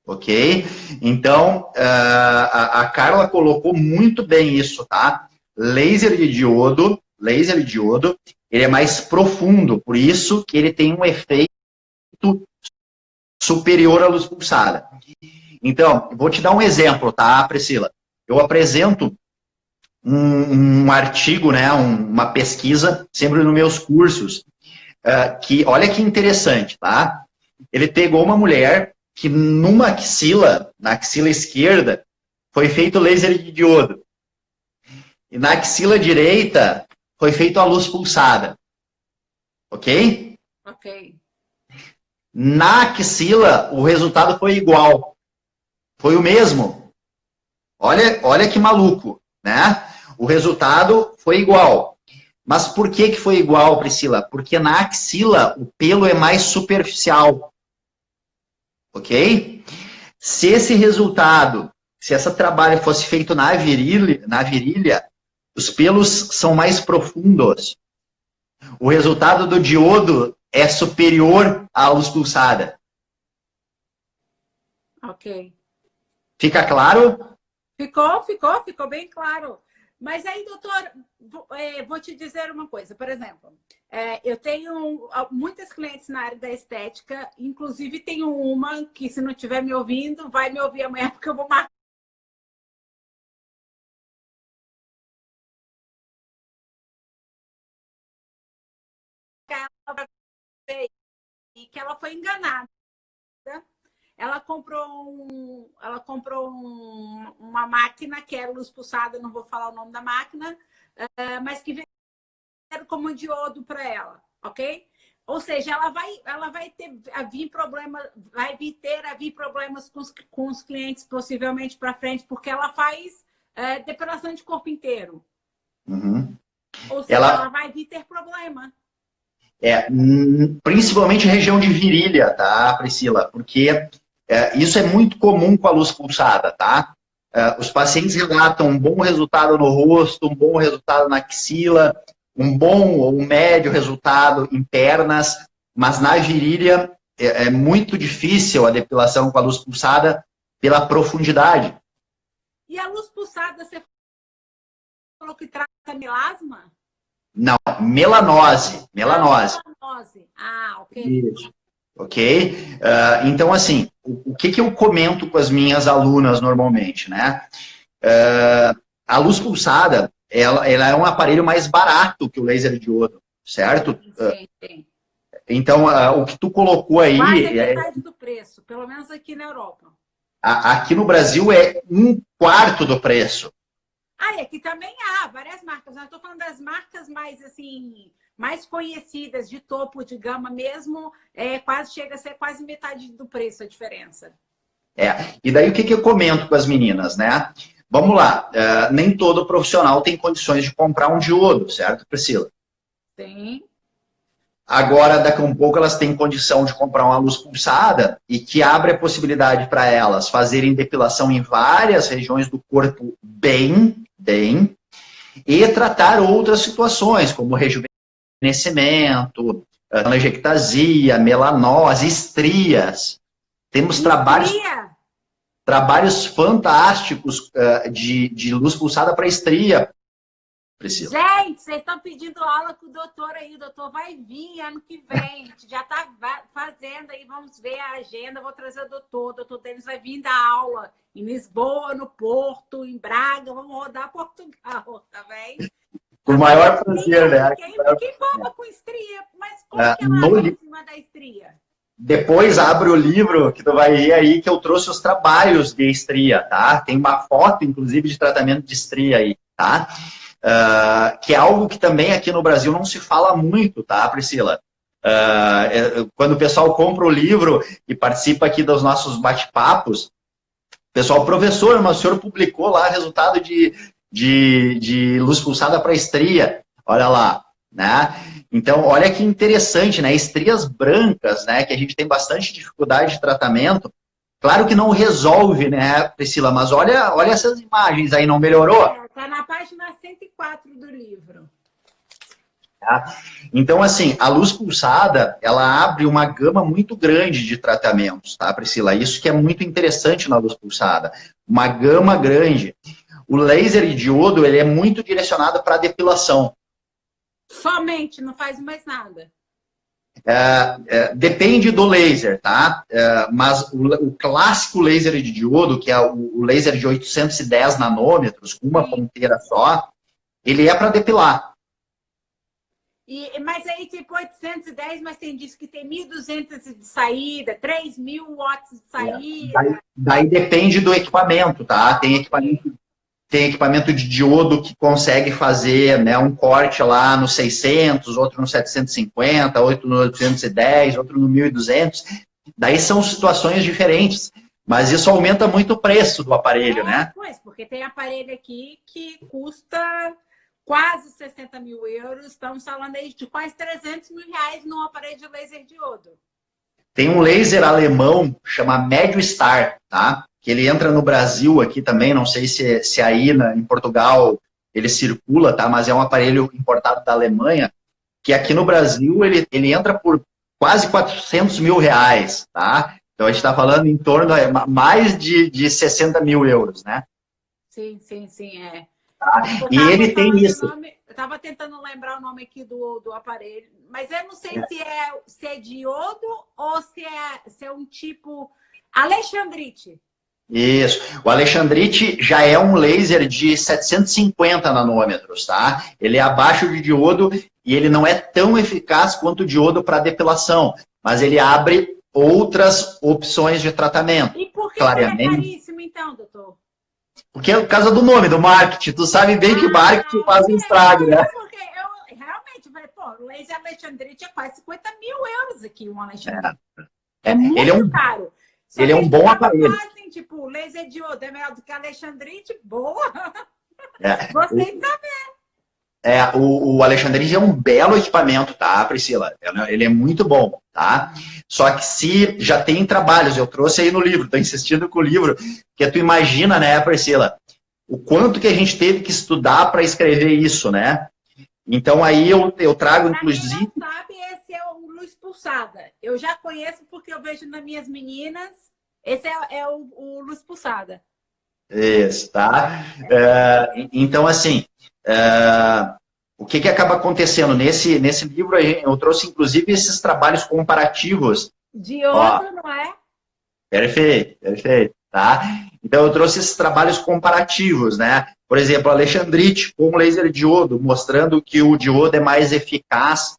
Ok? Então, a Carla colocou muito bem isso, tá? Laser de diodo, ele é mais profundo, por isso que ele tem um efeito superior à luz pulsada. Então, vou te dar um exemplo, tá, Priscila? Eu apresento um artigo, né, uma pesquisa, sempre nos meus cursos, que, olha que interessante, tá? Ele pegou uma mulher que numa axila, na axila esquerda, foi feito laser de diodo. E na axila direita, foi feito a luz pulsada. Ok? Ok. Na axila, o resultado foi igual. Foi o mesmo. Olha que maluco, né? O resultado foi igual. Mas por que foi igual, Priscila? Porque na axila o pelo é mais superficial. Ok? Se esse resultado, se esse trabalho fosse feito na virilha, os pelos são mais profundos. O resultado do diodo é superior à luz pulsada. Ok. Fica claro? Ficou bem claro. Mas aí, doutor, vou te dizer uma coisa. Por exemplo, eu tenho muitas clientes na área da estética, inclusive tenho uma que, se não estiver me ouvindo, vai me ouvir amanhã, porque eu vou marcar. E que ela foi enganada. Ela comprou uma máquina que era luz pulsada, não vou falar o nome da máquina, mas que veio como diodo para ela, ok? Ou seja, ela vai ter a vir problemas com os clientes possivelmente para frente, porque ela faz depilação de corpo inteiro. Uhum. Ou seja, ela vai vir ter problema. Principalmente região de virilha, tá, Priscila? Porque isso é muito comum com a luz pulsada, tá? Os pacientes relatam um bom resultado no rosto, um bom resultado na axila, um bom ou um médio resultado em pernas, mas na virilha é muito difícil a depilação com a luz pulsada pela profundidade. E a luz pulsada, você falou que trata melasma? Não, melanose. Melanose. Ah, ok. Isso. Ok? Então, assim, o que eu comento com as minhas alunas normalmente, né? A luz pulsada, ela é um aparelho mais barato que o laser diodo, certo? Sim. Então, o que tu colocou aí... Quase a metade do preço, pelo menos aqui na Europa. Aqui no Brasil é 1/4 do preço. E aqui também há várias marcas. Eu estou falando das marcas mais, assim, mais conhecidas, de topo de gama mesmo, chega a ser quase metade do preço a diferença. E daí o que eu comento com as meninas, né? Vamos lá, nem todo profissional tem condições de comprar um diodo, certo, Priscila? Sim. Agora, daqui a um pouco, elas têm condição de comprar uma luz pulsada e que abre a possibilidade para elas fazerem depilação em várias regiões do corpo bem, e tratar outras situações, como rejuvenescimento, telangiectasia, melanose, estrias. Temos trabalhos fantásticos de luz pulsada para estria, Priscila. Gente, vocês estão pedindo aula com o doutor aí. O doutor vai vir ano que vem. A gente já está fazendo aí. Vamos ver a agenda. Vou trazer o doutor. O doutor Denis vai vir dar aula em Lisboa, no Porto, em Braga. Vamos rodar Portugal, tá bem? Com o maior prazer, né? Quem forma com estria? Mas como que ela age em cima da estria? Depois abre o livro, que tu vai ver aí que eu trouxe os trabalhos de estria, tá? Tem uma foto, inclusive, de tratamento de estria aí, tá? Que é algo que também aqui no Brasil não se fala muito, tá, Priscila? Quando o pessoal compra o livro e participa aqui dos nossos bate-papos, pessoal, professor, mas o senhor publicou lá resultado de luz pulsada para estria, olha lá, né? Então, olha que interessante, né? Estrias brancas, né? Que a gente tem bastante dificuldade de tratamento. Claro que não resolve, né, Priscila? Mas olha essas imagens aí, não melhorou? Está na página 104 do livro. Tá? Então, assim, a luz pulsada, ela abre uma gama muito grande de tratamentos, tá, Priscila? Isso que é muito interessante na luz pulsada. Uma gama grande. O laser de diodo, ele é muito direcionado para depilação. Somente, não faz mais nada. Depende do laser, tá? Mas o clássico laser de diodo, que é o laser de 810 nanômetros, com uma ponteira só, ele é para depilar. Mas aí, tipo, 810, mas tem disso que tem 1.200 de saída, 3.000 watts de saída. Daí depende do equipamento, tá? Tem equipamento de diodo que consegue fazer, né, um corte lá no 600, outro no 750, outro no 810, outro no 1.200. Daí são situações diferentes, mas isso aumenta muito o preço do aparelho, né? Pois, porque tem aparelho aqui que custa quase 60 mil euros, estamos falando aí de quase 300 mil reais num aparelho de laser diodo. Tem um laser alemão, chama Medio-Star, tá? Que ele entra no Brasil aqui também, não sei se aí em Portugal ele circula, tá? Mas é um aparelho importado da Alemanha, que aqui no Brasil ele entra por quase 400 mil reais, tá? Então a gente está falando em torno de mais de 60 mil euros, né? Sim, é. Tá? E ele tem isso. Eu estava tentando lembrar o nome aqui do aparelho, mas eu não sei se é diodo ou se é um tipo Alexandrite. Isso. O Alexandrite já é um laser de 750 nanômetros, tá? Ele é abaixo de diodo e ele não é tão eficaz quanto o diodo para depilação, mas ele abre outras opções de tratamento. E por que ele é caríssimo, então, doutor? Porque é por causa do nome, do marketing. Tu sabe bem que marketing faz um estrago, né? Porque eu realmente falei, pô, o laser Alexandrite é quase 50 mil euros aqui, um Alexandrite. É muito caro. Ele é um bom aparelho. Assim, tipo, laser diodo é melhor do que Alexandrite? Boa! Gostei de saber. O Alexandrite é um belo equipamento, tá, Priscila? Ele é muito bom, tá? Só que se já tem trabalhos, eu trouxe aí no livro, tô insistindo com o livro, que tu imagina, né, Priscila, o quanto que a gente teve que estudar para escrever isso, né? Então aí eu trago, inclusive... Pra quem não sabe, esse é o luz pulsada. Eu já conheço porque eu vejo nas minhas meninas. Esse é o luz pulsada. Isso, tá? Então, assim, o que acaba acontecendo? Nesse livro eu trouxe, inclusive, esses trabalhos comparativos. Diodo, não é? Perfeito, tá? Então, eu trouxe esses trabalhos comparativos, né? Por exemplo, Alexandrite com laser diodo, mostrando que o diodo é mais eficaz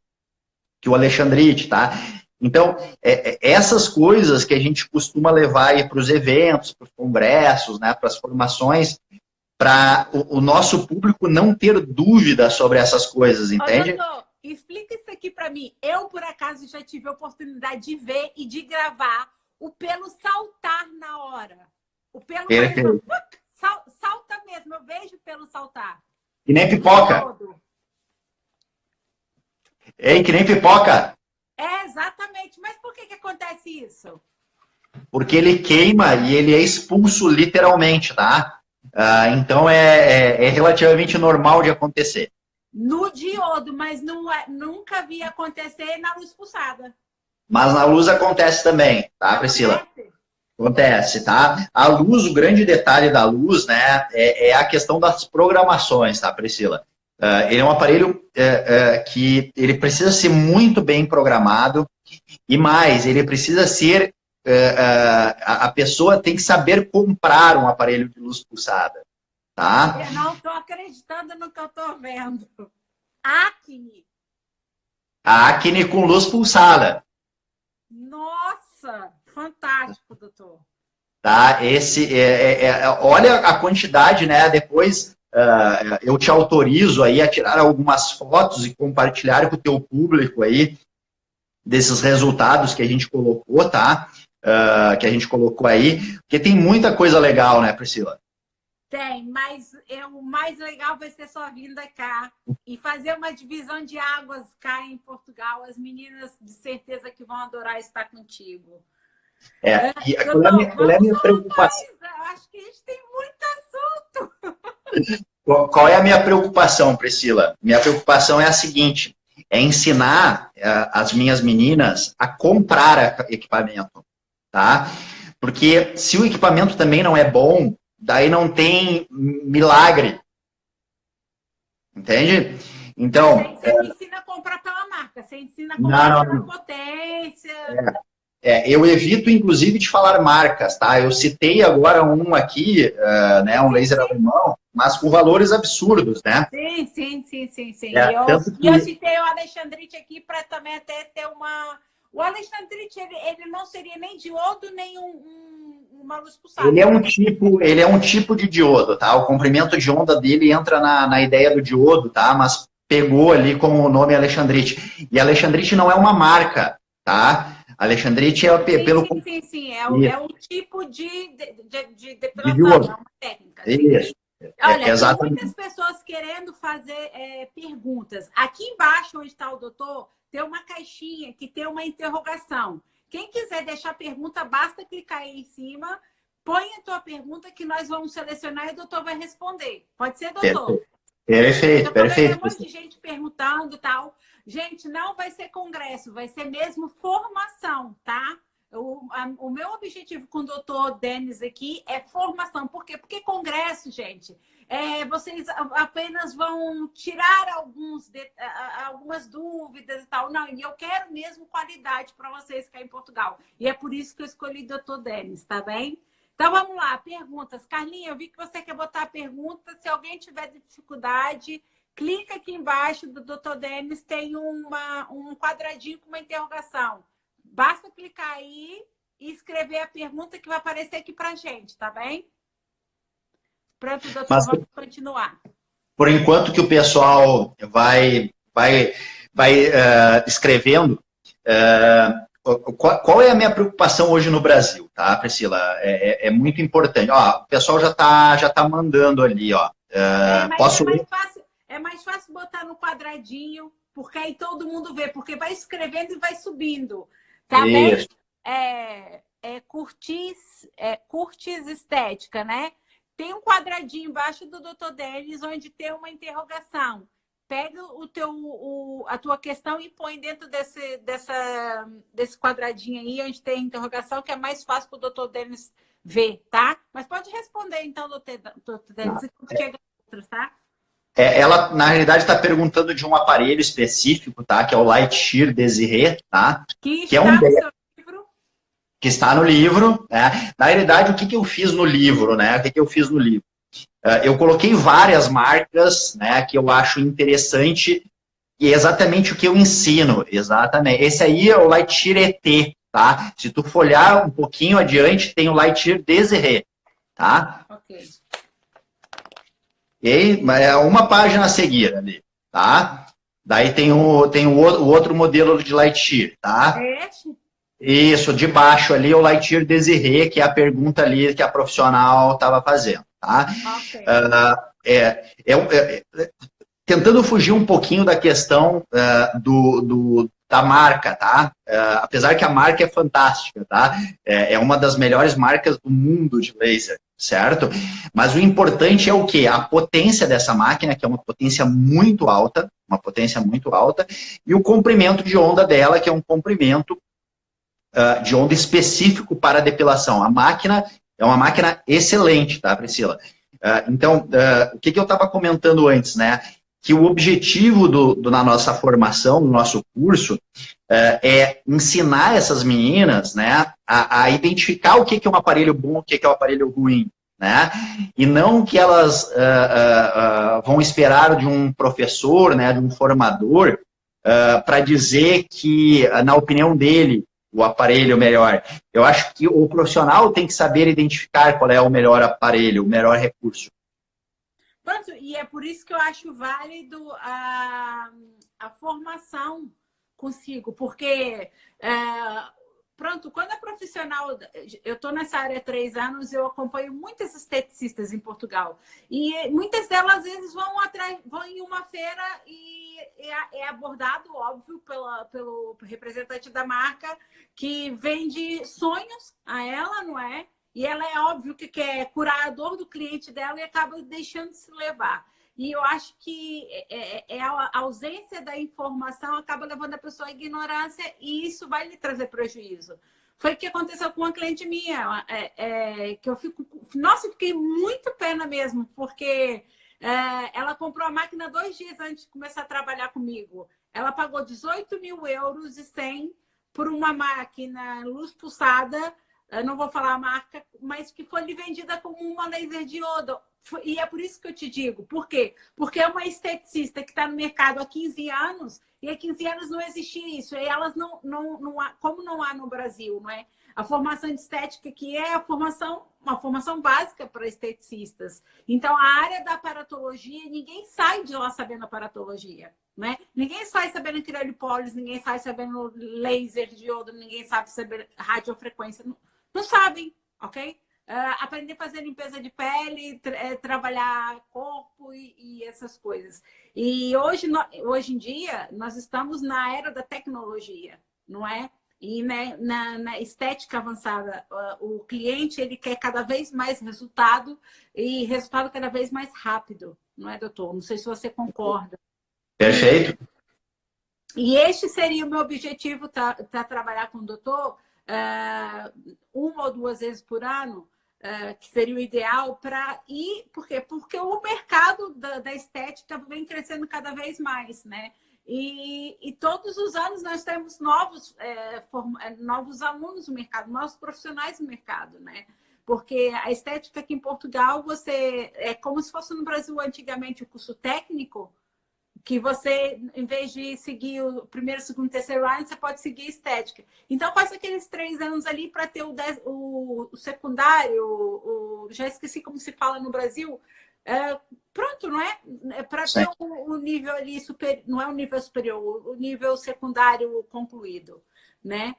que o Alexandrite, tá? Então, essas coisas que a gente costuma levar aí para os eventos, para os congressos, né, para as formações, para o nosso público não ter dúvida sobre essas coisas, entende? Doutor, explica isso aqui para mim. Eu, por acaso, já tive a oportunidade de ver e de gravar o pelo saltar na hora. O pelo salta mesmo, eu vejo o pelo saltar. Que nem pipoca. Que nem pipoca. Exatamente. Mas por que acontece isso? Porque ele queima e ele é expulso literalmente, tá? Então é relativamente normal de acontecer. No diodo, mas nunca vi acontecer na luz pulsada. Mas na luz acontece também, tá, Priscila? Acontece, tá? A luz, o grande detalhe da luz, né, é a questão das programações, tá, Priscila? Ele é um aparelho que ele precisa ser muito bem programado e mais, ele precisa ser... a pessoa tem que saber comprar um aparelho de luz pulsada, tá? Eu não estou acreditando no que eu estou vendo. Acne. A Acne com luz pulsada. Nossa, fantástico, doutor. Tá? Olha a quantidade, né? Depois eu te autorizo aí a tirar algumas fotos e compartilhar com o teu público aí desses resultados que a gente colocou, tá? Que a gente colocou aí, porque tem muita coisa legal, né, Priscila? Tem, mas o mais legal vai ser sua vinda cá e fazer uma divisão de águas cá em Portugal. As meninas de certeza que vão adorar estar contigo. Qual é a minha preocupação? Eu acho que a gente tem muito assunto. Qual é a minha preocupação, Priscila? Minha preocupação é a seguinte, é ensinar as minhas meninas a comprar equipamento, tá? Porque se o equipamento também não é bom, daí não tem milagre. Entende? Então... Você não ensina a comprar pela marca, você ensina a comprar pela potência... eu evito, inclusive, de falar marcas, tá? Eu citei agora um aqui, né, um laser alemão, mas com valores absurdos, né? Sim. Eu citei o Alexandrite aqui para também até ter uma... O Alexandrite, ele não seria nem diodo, nem uma luz pulsada. Ele é um tipo de diodo, tá? O comprimento de onda dele entra na ideia do diodo, tá? Mas pegou ali como o nome Alexandrite. E Alexandrite não é uma marca, tá? Alexandrite é pelo... Sim. É um tipo de depilação, é uma técnica. Isso. Olha, tem muitas pessoas querendo fazer perguntas. Aqui embaixo, onde está o doutor, tem uma caixinha que tem uma interrogação. Quem quiser deixar pergunta, basta clicar aí em cima, põe a tua pergunta que nós vamos selecionar e o doutor vai responder. Pode ser, doutor? Perfeito. Tem um monte de gente perguntando e tal. Gente, não vai ser congresso, vai ser mesmo formação, tá? O meu objetivo com o doutor Denis aqui é formação. Por quê? Porque congresso, gente, vocês apenas vão tirar algumas dúvidas e tal. Não, e eu quero mesmo qualidade para vocês cá em Portugal. E é por isso que eu escolhi o doutor Denis, tá bem? Então, vamos lá, perguntas. Carlinha, eu vi que você quer botar a pergunta. Se alguém tiver dificuldade... Clica aqui embaixo do Dr. Denis, tem um quadradinho com uma interrogação. Basta clicar aí e escrever a pergunta que vai aparecer aqui pra gente, tá bem? Pronto, doutor, vamos continuar. Por enquanto que o pessoal vai escrevendo, qual é a minha preocupação hoje no Brasil, tá, Priscila? É muito importante. Ó, o pessoal já tá mandando ali, ó. Posso ler? É mais fácil botar no quadradinho, porque aí todo mundo vê, porque vai escrevendo e vai subindo. Tá bem? Curtis Estética, né? Tem um quadradinho embaixo do Dr. Denis, onde tem uma interrogação. Pega a tua questão e põe dentro desse quadradinho aí, onde tem a interrogação, que é mais fácil para o Dr. Denis ver, tá? Mas pode responder, então, Dr. Denis, e chega outras, tá? Ela, na realidade, está perguntando de um aparelho específico, tá? Que é o Lightshear Desiree, tá? Que é no seu livro. Que está no livro, né? Na realidade, o que eu fiz no livro, né? Eu coloquei várias marcas, né? Que eu acho interessante e é exatamente o que eu ensino, exatamente. Esse aí é o Lightshear ET, tá? Se tu folhar um pouquinho adiante, tem o Lightshear Desiree, tá? Ok. É uma página a seguir ali, tá? Daí tem o outro modelo de Lightshear, tá? Isso, de baixo ali o Lightshear Desiree, que é a pergunta ali que a profissional estava fazendo, tá? Okay. Tentando fugir um pouquinho da questão da marca, tá? Apesar que a marca é fantástica, tá? É uma das melhores marcas do mundo de laser, certo? Mas o importante é o quê? A potência dessa máquina, que é uma potência muito alta, e o comprimento de onda dela, que é um comprimento de onda específico para depilação. A máquina é uma máquina excelente, tá, Priscila? Então, o que eu estava comentando antes, né? Que o objetivo na nossa formação, no nosso curso, é ensinar essas meninas, né, a identificar o que é um aparelho bom, o que é um aparelho ruim, né? E não que elas vão esperar de um professor, né, de um formador, para dizer que, na opinião dele, o aparelho melhor. Eu acho que o profissional tem que saber identificar qual é o melhor aparelho, o melhor recurso. Pronto, e é por isso que eu acho válido a formação consigo, porque, pronto, quando é profissional, eu estou nessa área há 3 anos, eu acompanho muitas esteticistas em Portugal, e muitas delas, às vezes, vão em uma feira e é abordado, óbvio, pelo representante da marca, que vende sonhos a ela, não é? E ela é óbvio que quer curar a dor do cliente dela e acaba deixando de se levar. E eu acho que a ausência da informação acaba levando a pessoa à ignorância e isso vai lhe trazer prejuízo. Foi o que aconteceu com uma cliente minha, que eu fico... Nossa, eu fiquei muito pena mesmo, porque ela comprou a máquina 2 dias antes de começar a trabalhar comigo. Ela pagou 18.100 por uma máquina luz pulsada, eu não vou falar a marca, mas que foi lhe vendida como uma laser diodo. E é por isso que eu te digo. Por quê? Porque é uma esteticista que está no mercado há 15 anos e há 15 anos não existia isso. E elas não há, como não há no Brasil, não é? A formação de estética que é uma formação básica para esteticistas. Então, a área da aparatologia, ninguém sai de lá sabendo aparatologia. Né? Ninguém sai sabendo criolipólise, ninguém sai sabendo laser diodo, ninguém sabe saber radiofrequência. Não sabem, ok? Aprender a fazer limpeza de pele, trabalhar corpo e essas coisas. E hoje em dia, nós estamos na era da tecnologia, não é? E né, na estética avançada, o cliente ele quer cada vez mais resultado e resultado cada vez mais rápido, não é, doutor? Não sei se você concorda. Perfeito. E este seria o meu objetivo, tá trabalhar com o doutor 1 ou 2 vezes por ano, que seria o ideal para ir... Por quê? Porque o mercado da estética vem crescendo cada vez mais, né? E todos os anos nós temos novos alunos no mercado, novos profissionais no mercado, né? Porque a estética aqui em Portugal, é como se fosse no Brasil antigamente o curso técnico, que você, em vez de seguir o primeiro, segundo, terceiro ano, você pode seguir estética. Então, faz aqueles 3 anos ali para ter o secundário, já esqueci como se fala no Brasil. Pronto, não é? Para ter o nível ali superior, não é o nível superior, o nível secundário concluído, né?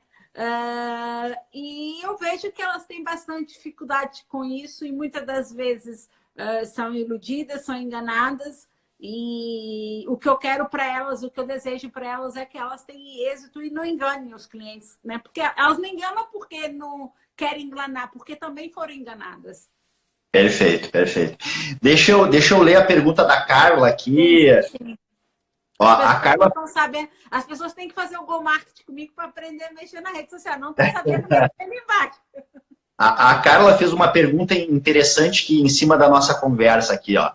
E eu vejo que elas têm bastante dificuldade com isso e muitas das vezes são iludidas, são enganadas. E o que eu quero para elas, o que eu desejo para elas é que elas tenham êxito e não enganem os clientes, né? Porque elas não enganam porque não querem enganar, porque também foram enganadas. Perfeito, perfeito. Deixa eu ler a pergunta da Carla aqui. Sim. Ó, a Carla... As pessoas têm que fazer o Go Marketing comigo para aprender a mexer na rede social. Não estão sabendo mexer ali embaixo. A Carla fez uma pergunta interessante que em cima da nossa conversa aqui, ó.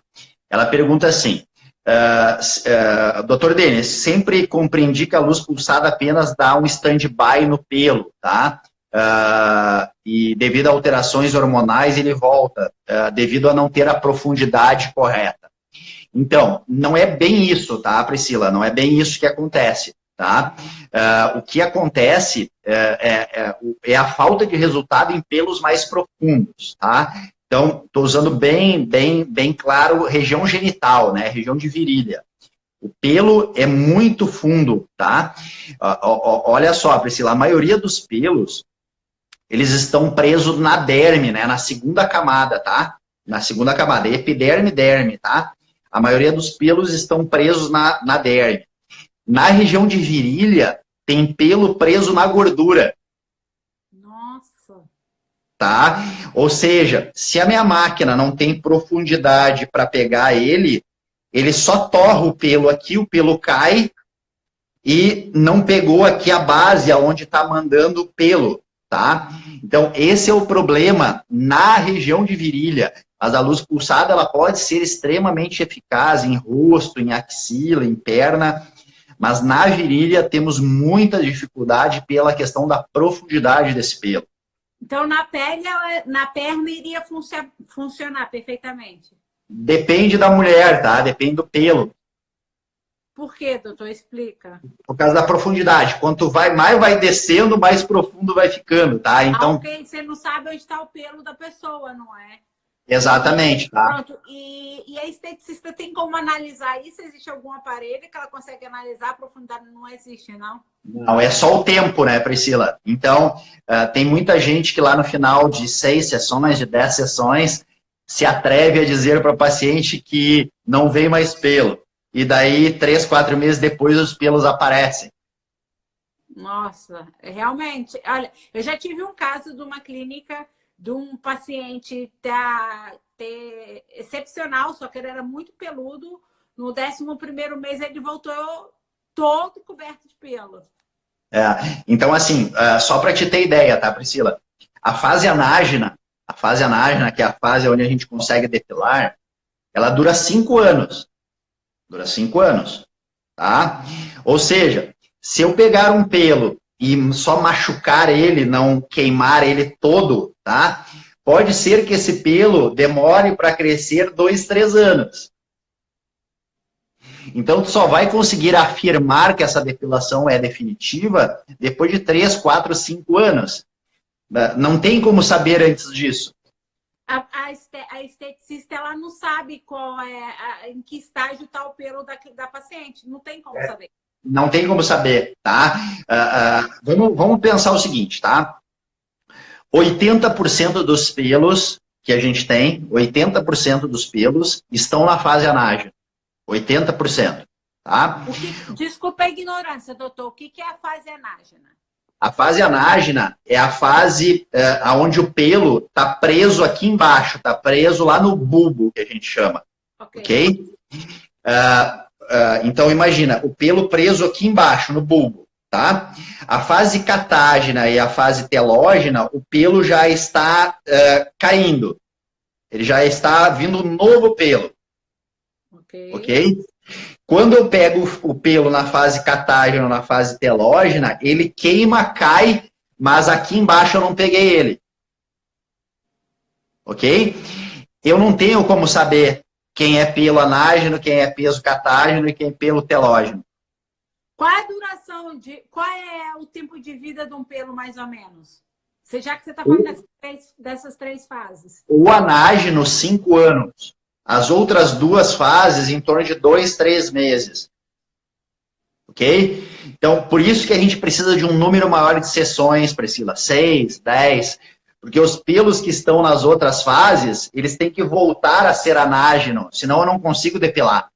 Ela pergunta assim: Dr. Denis, sempre compreendi que a luz pulsada apenas dá um stand-by no pelo, tá? E devido a alterações hormonais ele volta, devido a não ter a profundidade correta. Então, não é bem isso, tá, Priscila? Não é bem isso que acontece, tá? O que acontece é a falta de resultado em pelos mais profundos, tá? Então, estou usando bem claro região genital, né? Região de virilha. O pelo é muito fundo, tá? Olha só, Priscila, a maioria dos pelos, eles estão presos na derme, né? Na segunda camada, tá? Na segunda camada, epiderme, derme, tá? A maioria dos pelos estão presos na derme. Na região de virilha, tem pelo preso na gordura. Nossa! Tá? Ou seja, se a minha máquina não tem profundidade para pegar ele só torra o pelo cai e não pegou aqui a base aonde está mandando o pelo, tá? Então, esse é o problema na região de virilha. Mas a luz pulsada ela pode ser extremamente eficaz em rosto, em axila, em perna, mas na virilha temos muita dificuldade pela questão da profundidade desse pelo. Então, na perna iria funcionar perfeitamente? Depende da mulher, tá? Depende do pelo. Por quê, doutor? Explica. Por causa da profundidade. Quanto mais vai descendo, mais profundo vai ficando, tá? Ah, Então, ok. Você não sabe onde está o pelo da pessoa, não é? exatamente, tá? Pronto. E a esteticista tem como analisar isso? Existe algum aparelho que ela consegue analisar a profundidade? Não existe, não? Não, é só o tempo, né, Priscila? Então, tem muita gente que lá no final de 6 sessões, de 10 sessões, se atreve a dizer para o paciente que não vem mais pelo. E daí, 3, 4 meses depois, os pelos aparecem. Nossa, realmente. Olha, eu já tive um caso de uma clínica de um paciente ter excepcional, só que ele era muito peludo. No 11º mês ele voltou todo coberto de pelo. Então, assim, só para te ter ideia, tá, Priscila? A fase anágena, que é a fase onde a gente consegue depilar, ela dura 5 anos. Dura 5 anos, tá? Ou seja, se eu pegar um pelo e só machucar ele, não queimar ele todo, tá? Pode ser que esse pelo demore para crescer 2, 3 anos. Então, tu só vai conseguir afirmar que essa depilação é definitiva depois de 3, 4, 5 anos. Não tem como saber antes disso. A esteticista ela não sabe em que estágio está o pelo da paciente. Não tem como saber. Não tem como saber, tá? Vamos pensar o seguinte, tá? 80% dos pelos que a gente tem, 80% dos pelos estão na fase anágena. 80%, tá? Desculpa a ignorância, doutor. O que é a fase anágena? A fase anágena é a fase onde o pelo está preso aqui embaixo, está preso lá no bulbo, que a gente chama. Ok? Então, imagina, o pelo preso aqui embaixo, no bulbo. Tá? A fase catágena e a fase telógena, o pelo já está caindo. Ele já está vindo um novo pelo. Ok? Quando eu pego o pelo na fase catágena ou na fase telógena, ele queima, cai, mas aqui embaixo eu não peguei ele. Ok? Eu não tenho como saber quem é pelo anágeno, quem é peso catágeno e quem é pelo telógeno. Qual é o tempo de vida de um pelo, mais ou menos? Já que você está falando dessas 3 fases. O anágeno, 5 anos. As outras 2 fases, em torno de 2, 3 meses. Ok? Então, por isso que a gente precisa de um número maior de sessões, Priscila. 6, 10. Porque os pelos que estão nas outras fases, eles têm que voltar a ser anágeno. Senão eu não consigo depilar.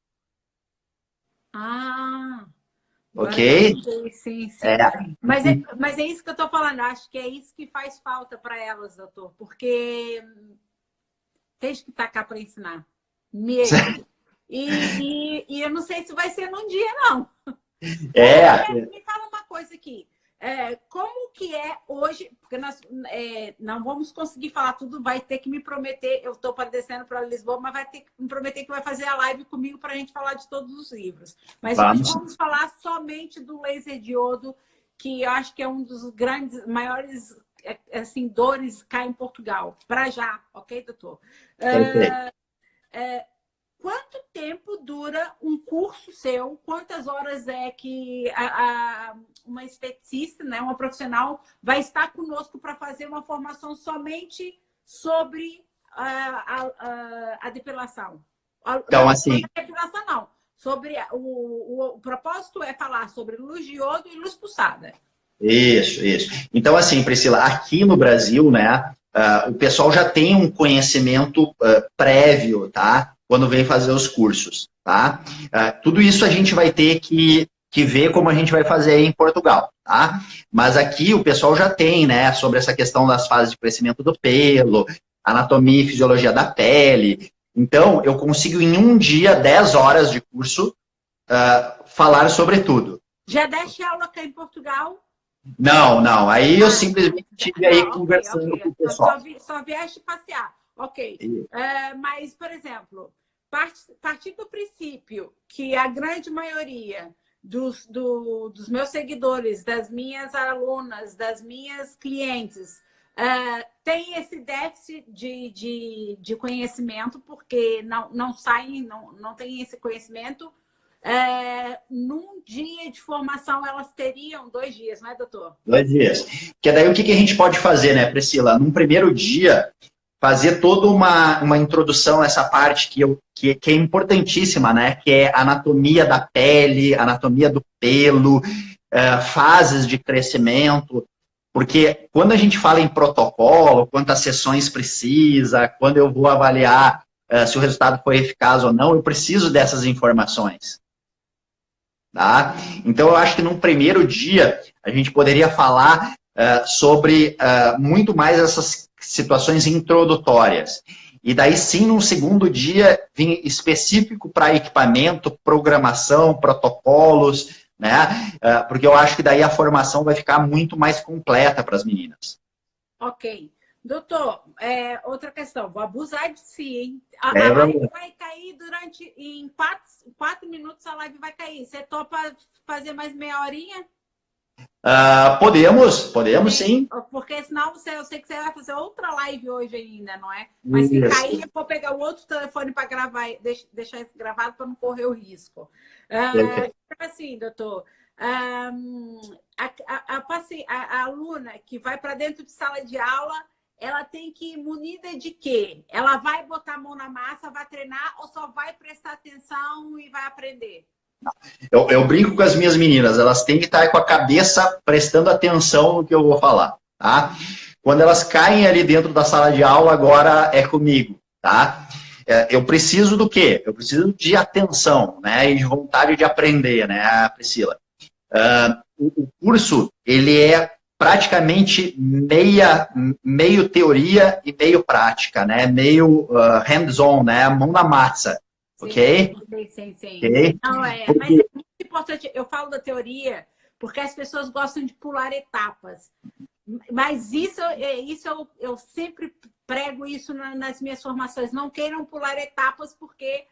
Ok? Sim. É. Mas é isso que eu estou falando. Acho que é isso que faz falta para elas, doutor. Porque tem que tacar para ensinar. Mesmo. E eu não sei se vai ser num dia, não. Me fala uma coisa aqui. Como que é hoje? Porque nós não vamos conseguir falar tudo, vai ter que me prometer. Eu estou descendo para Lisboa, mas vai ter que me prometer que vai fazer a live comigo para a gente falar de todos os livros. Mas hoje vamos falar somente do laser diodo, que eu acho que é um dos maiores assim, dores cá em Portugal. Para já, ok, doutor? Quanto tempo dura um curso seu? Quantas horas é que uma esteticista, né, uma profissional, vai estar conosco para fazer uma formação somente sobre a depilação? Então, assim... A depilação não. Sobre o propósito é falar sobre luz diodo e luz pulsada. Isso. Então, assim, Priscila, aqui no Brasil, né, o pessoal já tem um conhecimento prévio, tá? Quando vem fazer os cursos, tá? Tudo isso a gente vai ter que ver como a gente vai fazer aí em Portugal, tá? Mas aqui o pessoal já tem, né, sobre essa questão das fases de crescimento do pelo, anatomia e fisiologia da pele. Então, eu consigo em um dia, 10 horas de curso, falar sobre tudo. Já deste aula aqui em Portugal? Não. Aí eu simplesmente estive aí conversando com o pessoal. Só vieste passear. Ok. Mas, por exemplo, partir do princípio que a grande maioria dos meus seguidores, das minhas alunas, das minhas clientes, tem esse déficit de conhecimento, porque não saem, não tem esse conhecimento. num dia de formação elas teriam 2 dias, não é, doutor? 2 dias. Porque daí o que a gente pode fazer, né, Priscila? Num primeiro dia, fazer toda uma introdução a essa parte que é importantíssima, né? Que é anatomia da pele, anatomia do pelo, fases de crescimento. Porque quando a gente fala em protocolo, quantas sessões precisa, quando eu vou avaliar se o resultado foi eficaz ou não, eu preciso dessas informações. Tá? Então, eu acho que num primeiro dia, a gente poderia falar sobre muito mais essas situações introdutórias. E daí, sim, num segundo dia, vir específico para equipamento, programação, protocolos, né? Porque eu acho que daí a formação vai ficar muito mais completa para as meninas. Ok. Doutor, outra questão, vou abusar de si, hein? A É, live vai cair em 4 minutos a live vai cair. Você topa fazer mais meia horinha? Podemos sim. Porque senão eu sei que você vai fazer outra live hoje ainda, não é? Mas se cair, eu vou pegar o outro telefone para gravar, deixar isso gravado para não correr o risco. Assim, doutor, a aluna que vai para dentro de sala de aula, ela tem que ir munida de quê? Ela vai botar a mão na massa, vai treinar ou só vai prestar atenção e vai aprender? Eu brinco com as minhas meninas, elas têm que estar com a cabeça prestando atenção no que eu vou falar, tá? Quando elas caem ali dentro da sala de aula, agora é comigo, tá? Eu preciso do quê? Eu preciso de atenção, né? E de vontade de aprender, né, Priscila? O curso, ele é praticamente meio teoria e meio prática, né? Meio hands-on, né? Mão na massa. Ok? Sim. Okay? Não, mas é muito importante. Eu falo da teoria porque as pessoas gostam de pular etapas. Mas isso eu sempre prego isso nas minhas formações. Não queiram pular etapas porque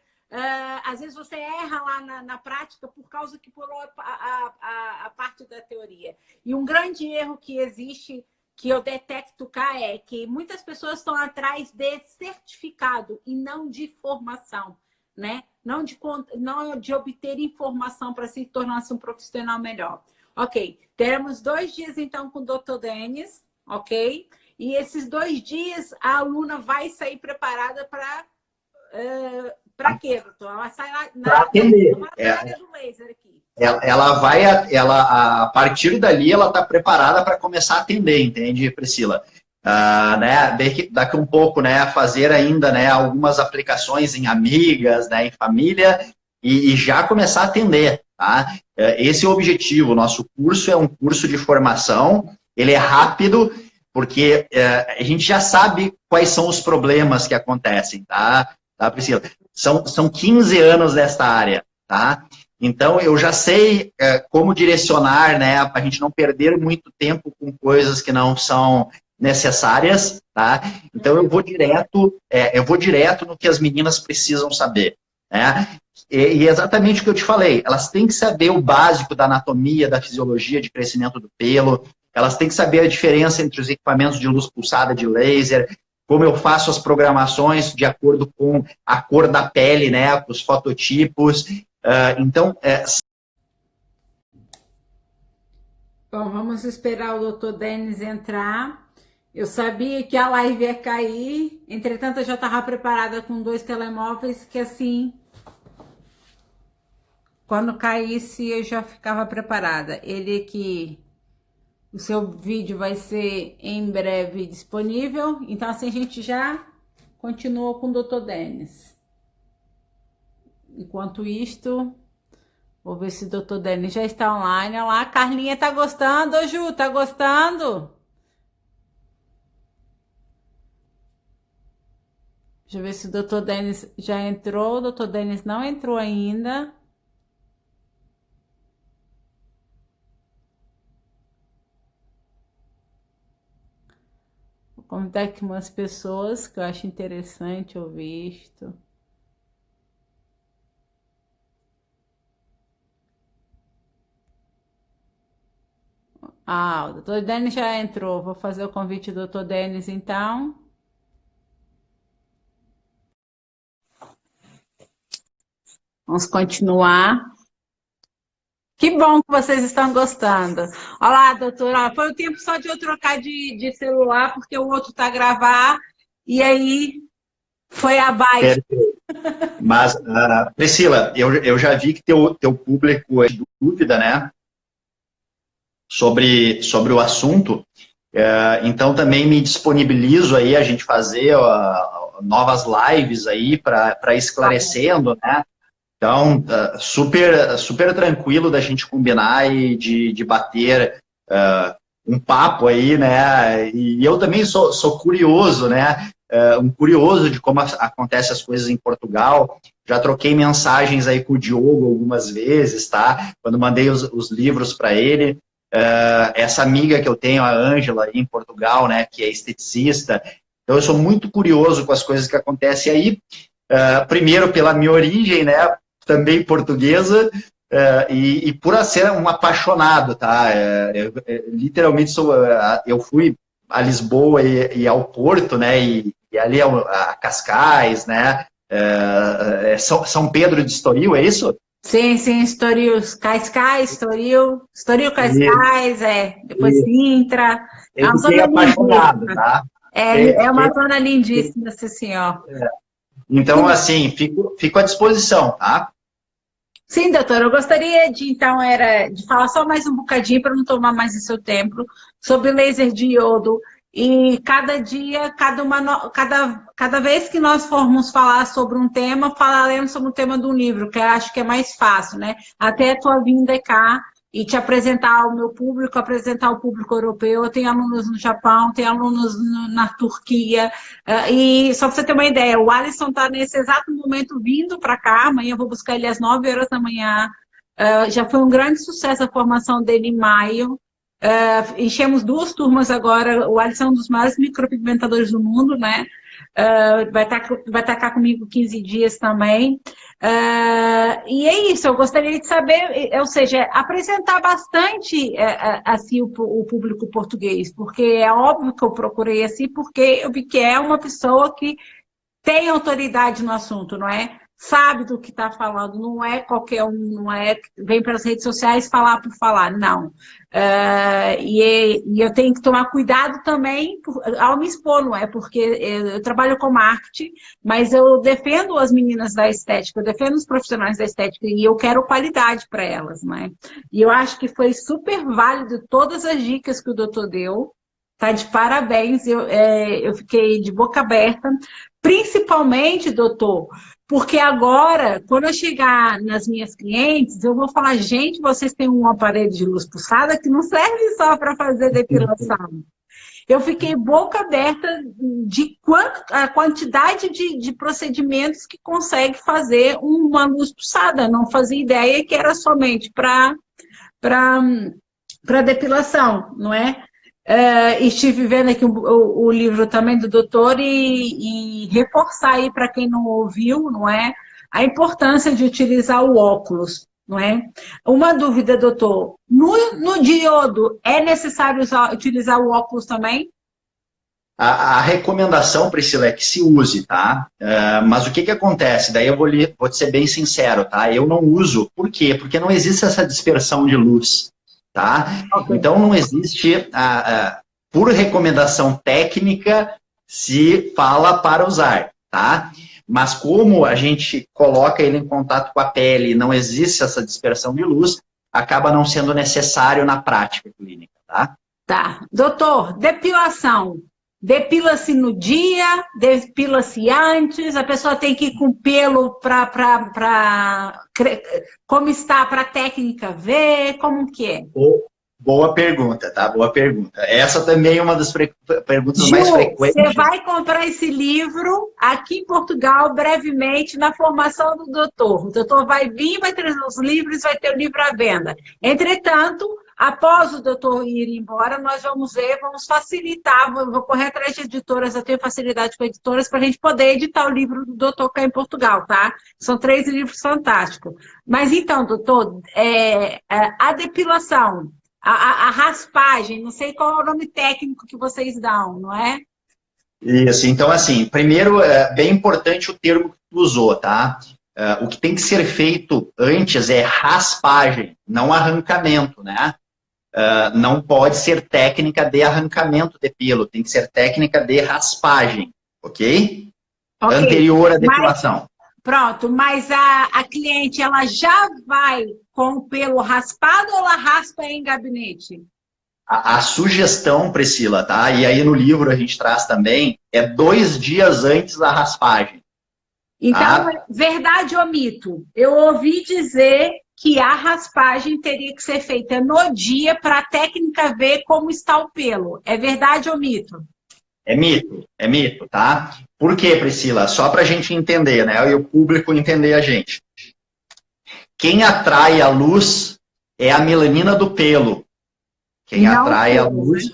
às vezes você erra lá na prática por causa que pulou a parte da teoria. E um grande erro que existe, que eu detecto cá, é que muitas pessoas estão atrás de certificado e não de formação. Né? Não de obter informação para se tornar-se um profissional melhor. Ok, teremos 2 dias então com o Dr. Denis, ok? E esses 2 dias a aluna vai sair preparada para quê, doutor? Ela sai lá Para atender. na área do laser aqui. A partir dali, ela está preparada para começar a atender, entende, Priscila? Né, daqui um pouco, né, fazer ainda, né, algumas aplicações em amigas, né, em família e já começar a atender, tá? Esse é o objetivo. O nosso curso é um curso de formação, ele é rápido porque a gente já sabe quais são os problemas que acontecem, tá, Priscila? São 15 anos nesta área, tá? Então, eu já sei como direcionar, né, para a gente não perder muito tempo com coisas que não são necessárias, tá? Então eu vou direto no que as meninas precisam saber, né? E exatamente o que eu te falei, elas têm que saber o básico da anatomia, da fisiologia de crescimento do pelo, elas têm que saber a diferença entre os equipamentos de luz pulsada de laser, como eu faço as programações de acordo com a cor da pele, né? Os fototipos. Então, Bom, vamos esperar o Dr. Denis entrar. Eu sabia que a live ia cair, entretanto eu já estava preparada com 2 telemóveis, que assim, quando caísse eu já ficava preparada. Ele aqui, o seu vídeo vai ser em breve disponível, então assim a gente já continua com o Dr. Denis. Enquanto isto, vou ver se o Dr. Denis já está online. Olha lá, a Carlinha tá gostando, ô Ju, tá gostando? Deixa eu ver se o Dr. Denis já entrou. O Dr. Denis não entrou ainda. Vou comentar aqui umas pessoas que eu acho interessante ouvir isto. O Dr. Denis já entrou. Vou fazer o convite do Dr. Denis, então. Vamos continuar. Que bom que vocês estão gostando. Olá, doutora. Foi o tempo só de eu trocar de celular, porque o outro está a gravar, e aí foi abaixo. Mas, Priscila, eu já vi que teu público é de dúvida, né, sobre o assunto. Então, também me disponibilizo aí a gente fazer novas lives aí para esclarecendo, né? Então, super tranquilo da gente combinar e de bater um papo aí, né? E eu também sou curioso, né? Um curioso de como acontecem as coisas em Portugal. Já troquei mensagens aí com o Diogo algumas vezes, tá? Quando mandei os livros para ele. Essa amiga que eu tenho, a Ângela, aí em Portugal, né? Que é esteticista. Então, eu sou muito curioso com as coisas que acontecem aí. Primeiro, pela minha origem, né? Também portuguesa, e por ser um apaixonado, tá? Literalmente, eu fui a Lisboa e ao Porto, né? E ali a Cascais, né? São Pedro de Estoril, é isso? Sim, Estoril, Cascais, Estoril, Cascais, depois Sintra. É Eu uma fiquei zona apaixonado, lindíssima. tá? É uma zona lindíssima, sim, senhor. Então, assim, fico à disposição, tá? Sim, doutora, eu gostaria de falar só mais um bocadinho para não tomar mais o seu tempo sobre laser de iodo. E cada dia, cada vez que nós formos falar sobre um tema, falaremos sobre o tema de um livro, que eu acho que é mais fácil, né? Até a tua vinda cá e te apresentar ao meu público, apresentar ao público europeu. Eu tenho alunos no Japão, tenho alunos na Turquia. E só para você ter uma ideia, o Alisson está nesse exato momento vindo para cá. Amanhã eu vou buscar ele às 9 horas da manhã. Já foi um grande sucesso a formação dele em maio. Enchemos 2 turmas agora. O Alisson é um dos maiores micropigmentadores do mundo, né? Vai estar cá comigo 15 dias também. E é isso, eu gostaria de saber, ou seja, apresentar bastante assim, o público português, porque é óbvio que eu procurei assim, porque eu vi que é uma pessoa que tem autoridade no assunto, não é? Sabe do que está falando, não é qualquer um, não é vem para as redes sociais falar por falar, não. E eu tenho que tomar cuidado também ao me expor, não é? Porque eu trabalho com marketing, mas eu defendo as meninas da estética, eu defendo os profissionais da estética e eu quero qualidade para elas, não é? E eu acho que foi super válido todas as dicas que o doutor deu. Tá de parabéns, eu fiquei de boca aberta, principalmente, doutor, porque agora, quando eu chegar nas minhas clientes, eu vou falar, gente, vocês têm um aparelho de luz pulsada que não serve só para fazer depilação. Eu fiquei boca aberta de a quantidade de procedimentos que consegue fazer uma luz pulsada. Não fazia ideia que era somente para depilação, não é? Estive vendo aqui o livro também do doutor e reforçar aí para quem não ouviu, não é? A importância de utilizar o óculos, não é? Uma dúvida, doutor, no diodo é necessário utilizar o óculos também? A recomendação, Priscila, é que se use, tá? Mas o que acontece? Daí eu vou te ser bem sincero, tá? Eu não uso. Por quê? Porque não existe essa dispersão de luz. Tá? Okay. Então, não existe, por recomendação técnica, se fala para usar, tá? Mas como a gente coloca ele em contato com a pele e não existe essa dispersão de luz, acaba não sendo necessário na prática clínica, tá? Tá. Doutor, depilação. Depila-se no dia, depila-se antes, a pessoa tem que ir com pelo como está para a técnica ver, como que é? Boa pergunta, tá? Boa pergunta. Essa também é uma das perguntas mais frequentes. Você vai comprar esse livro aqui em Portugal brevemente na formação do doutor. O doutor vai vir, vai trazer os livros, vai ter o livro à venda. Entretanto, após o doutor ir embora, nós vamos facilitar, vou correr atrás de editoras, eu tenho facilidade com editoras para a gente poder editar o livro do doutor cá em Portugal, tá? São 3 livros fantásticos. Mas então, doutor, a depilação, a raspagem, não sei qual é o nome técnico que vocês dão, não é? Isso, então assim, primeiro é bem importante o termo que tu usou, tá? o que tem que ser feito antes é raspagem, não arrancamento, né? Não pode ser técnica de arrancamento de pelo, tem que ser técnica de raspagem, ok? Anterior à depilação. Pronto, mas a cliente, ela já vai com o pelo raspado ou ela raspa em gabinete? A sugestão, Priscila, tá? E aí no livro a gente traz também, é 2 dias antes da raspagem. Então, tá? Verdade ou mito? Eu ouvi dizer que a raspagem teria que ser feita no dia para a técnica ver como está o pelo. É verdade ou mito? É mito, tá? Por quê, Priscila? Só para a gente entender, né? E o público entender a gente. Quem atrai a luz é a melanina do pelo. Quem Não atrai a luz...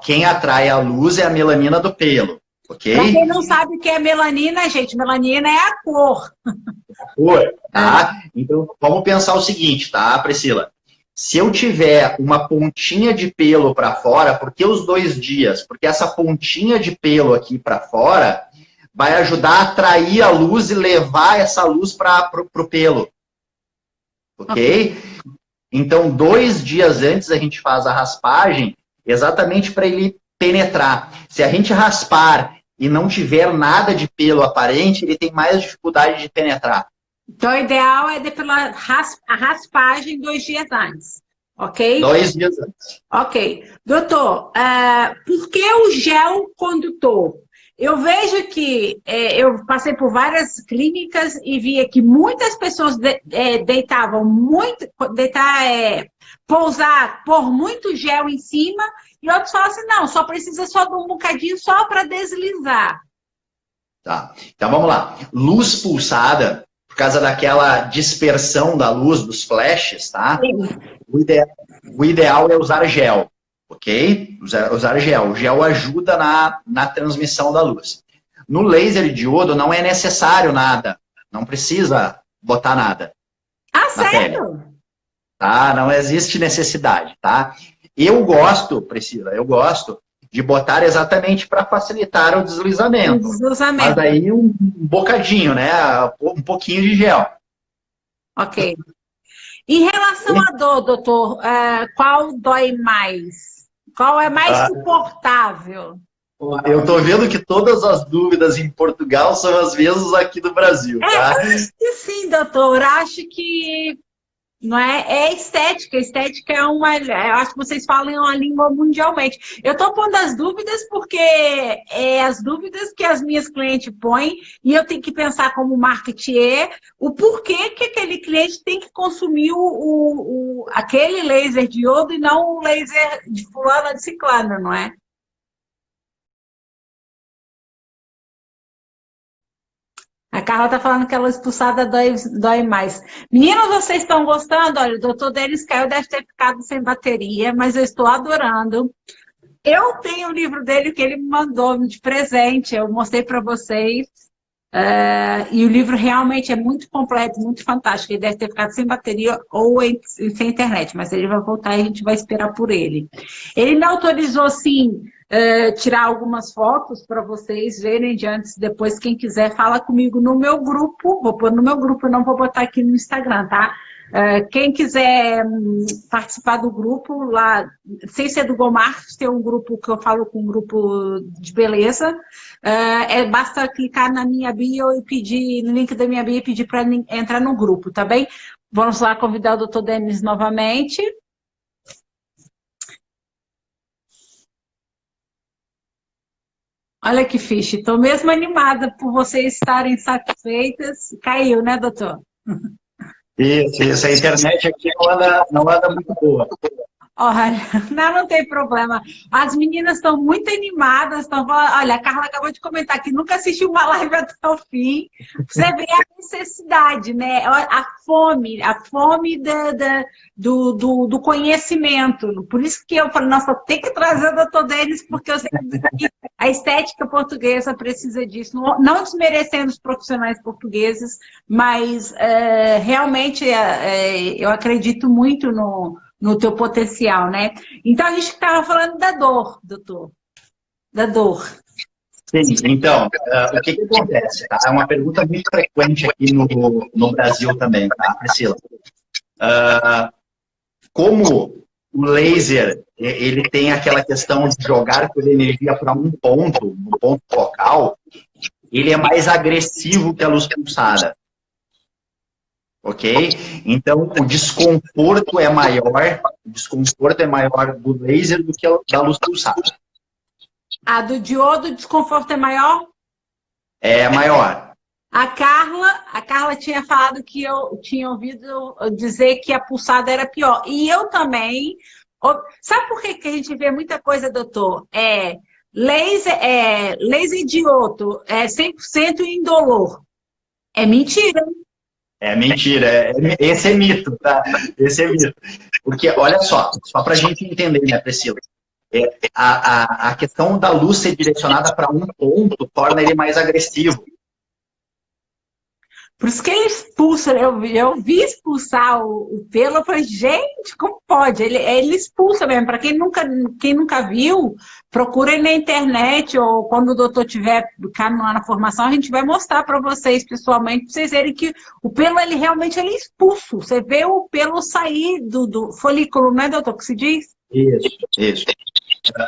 quem atrai a luz é a melanina do pelo, ok? Para quem não sabe o que é melanina, gente, melanina é a cor. Cor, tá? Então, vamos pensar o seguinte, tá, Priscila? Se eu tiver uma pontinha de pelo para fora, por que os 2 dias? Porque essa pontinha de pelo aqui para fora vai ajudar a atrair a luz e levar essa luz para o pelo. Ok? Então, 2 dias antes a gente faz a raspagem, exatamente para ele penetrar. Se a gente raspar e não tiver nada de pelo aparente, ele tem mais dificuldade de penetrar. Então, o ideal é depilar a raspagem 2 dias antes, ok? 2 dias antes. Ok. Doutor, por que o gel condutor? Eu vejo que eu passei por várias clínicas e via que muitas pessoas deitavam muito, pousar, pôr muito gel em cima, e outros falam assim, não, só precisa só de um bocadinho só para deslizar. Tá. Então vamos lá. Luz pulsada, por causa daquela dispersão da luz dos flashes, tá? O ideal é usar gel. Ok? Usar gel. O gel ajuda na transmissão da luz. No laser diodo não é necessário nada. Não precisa botar nada. Ah, sério? Pele, tá? Não existe necessidade, tá? Eu gosto, Priscila, de botar exatamente para facilitar o deslizamento. Mas aí um bocadinho, né? Um pouquinho de gel. Ok. Em relação à dor, doutor, qual dói mais? Qual é mais suportável? Eu tô vendo que todas as dúvidas em Portugal são as mesmas aqui do Brasil, tá? Eu acho que sim, doutor. Acho que não é estética. Estética é eu acho que vocês falam uma língua mundialmente. Eu estou pondo as dúvidas porque é as dúvidas que as minhas clientes põem e eu tenho que pensar como marketeer o porquê que aquele cliente tem que consumir aquele laser diodo e não o laser de fulana de ciclana, não é? A Carla está falando que a luz pulsada dói mais. Meninos, vocês estão gostando? Olha, o doutor Denis Caio deve ter ficado sem bateria, mas eu estou adorando. Eu tenho o livro dele que ele me mandou de presente, eu mostrei para vocês. E o livro realmente é muito completo, muito fantástico. Ele deve ter ficado sem bateria ou sem internet, mas ele vai voltar e a gente vai esperar por ele. Ele me autorizou, sim, tirar algumas fotos para vocês verem de antes e depois. Quem quiser, fala comigo no meu grupo. Vou pôr no meu grupo, eu não vou botar aqui no Instagram, tá? Quem quiser participar do grupo, lá, sem ser do GoMarketing, tem um grupo que eu falo com um grupo de beleza. Basta clicar na minha bio e pedir, no link da minha bio e pedir para entrar no grupo, tá bem? Vamos lá convidar o doutor Denis novamente. Olha que fixe, estou mesmo animada por vocês estarem satisfeitas. Caiu, né, doutor? Isso, a internet aqui não anda muito boa. Olha, não tem problema. As meninas estão muito animadas, estão falando, olha, a Carla acabou de comentar que nunca assistiu uma live até o fim. Você vê a necessidade, né? A fome do conhecimento. Por isso que eu falei, nossa, tem que trazer o doutor Denis, porque eu sei que a estética portuguesa precisa disso. Não desmerecendo os profissionais portugueses, mas realmente eu acredito muito no teu potencial, né? Então, a gente estava falando da dor, doutor. Da dor. Sim, então, o que acontece? Tá? É uma pergunta muito frequente aqui no Brasil também, tá, Priscila? Como o laser, ele tem aquela questão de jogar toda a energia para um ponto focal, ele é mais agressivo que a luz pulsada. Ok? Então, o desconforto é maior do laser do que da luz pulsada. A do diodo, o desconforto é maior? É maior. A Carla tinha falado que eu tinha ouvido dizer que a pulsada era pior. E eu também. Sabe por que a gente vê muita coisa, doutor? Laser diodo é 100% indolor. É mentira. É mentira. Esse é mito, tá? Esse é mito. Porque, olha só para a gente entender, né, Priscila? A questão da luz ser direcionada para um ponto torna ele mais agressivo. Por isso que ele expulsa, eu vi expulsar o pelo, eu falei, gente, como pode? Ele expulsa mesmo. Para quem nunca viu, procura aí na internet, ou quando o doutor estiver lá na formação, a gente vai mostrar para vocês pessoalmente, para vocês verem que o pelo, ele realmente é expulso. Você vê o pelo sair do folículo, não é, doutor, que se diz? Isso.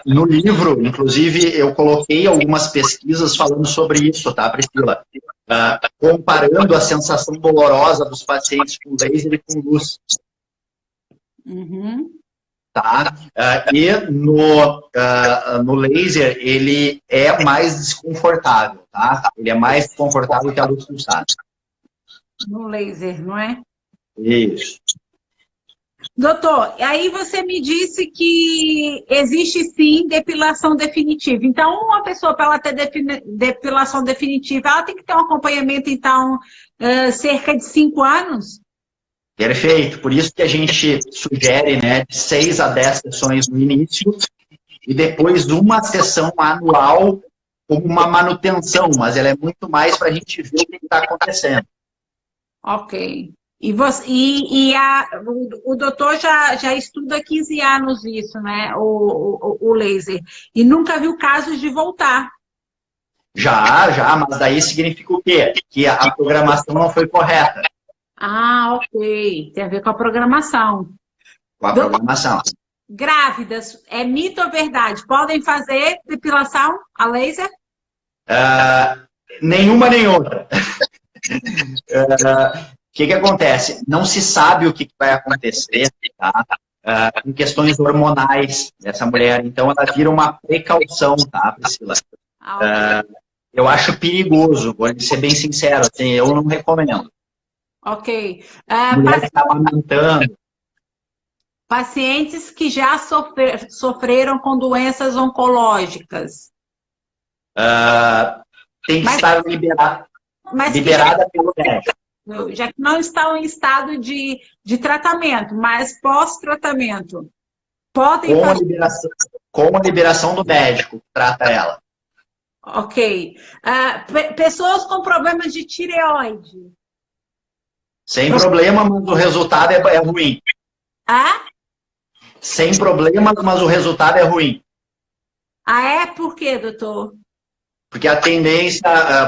No livro, inclusive, eu coloquei algumas pesquisas falando sobre isso, tá, Priscila? Comparando a sensação dolorosa dos pacientes com laser e com luz. Uhum. Tá? E no laser, ele é mais desconfortável, tá? Ele é mais desconfortável que a luz pulsada. No laser, não é? Isso. Doutor, aí você me disse que existe sim depilação definitiva. Então, uma pessoa, para ela ter depilação definitiva, ela tem que ter um acompanhamento, então, cerca de 5 anos? Perfeito. Por isso que a gente sugere, né, de 6 a 10 sessões no início e depois uma sessão anual como uma manutenção, mas ela é muito mais para a gente ver o que está acontecendo. Ok. O doutor já estuda há 15 anos isso, né? O laser. E nunca viu casos de voltar. Já, mas daí significa o quê? Que a programação não foi correta. Ah, ok. Tem a ver com a programação. Com a programação. Grávidas, é mito ou verdade? Podem fazer depilação a laser? Nenhuma nem outra. O que acontece? Não se sabe o que vai acontecer, tá? Com questões hormonais dessa mulher. Então, ela vira uma precaução, tá, Priscila? Eu acho perigoso, vou ser bem sincero, assim, eu não recomendo. Ok. Mulher que está amamentando. Pacientes que já sofreram com doenças oncológicas. Tem que estar liberada pelo médico. Já que não estão em estado de tratamento, mas pós-tratamento, podem com a liberação do médico que trata ela. Ok. Pessoas com problemas de tireoide. Sem problema, mas o resultado é ruim. Sem problemas, mas o resultado é ruim. Por quê, doutor? Porque a tendência,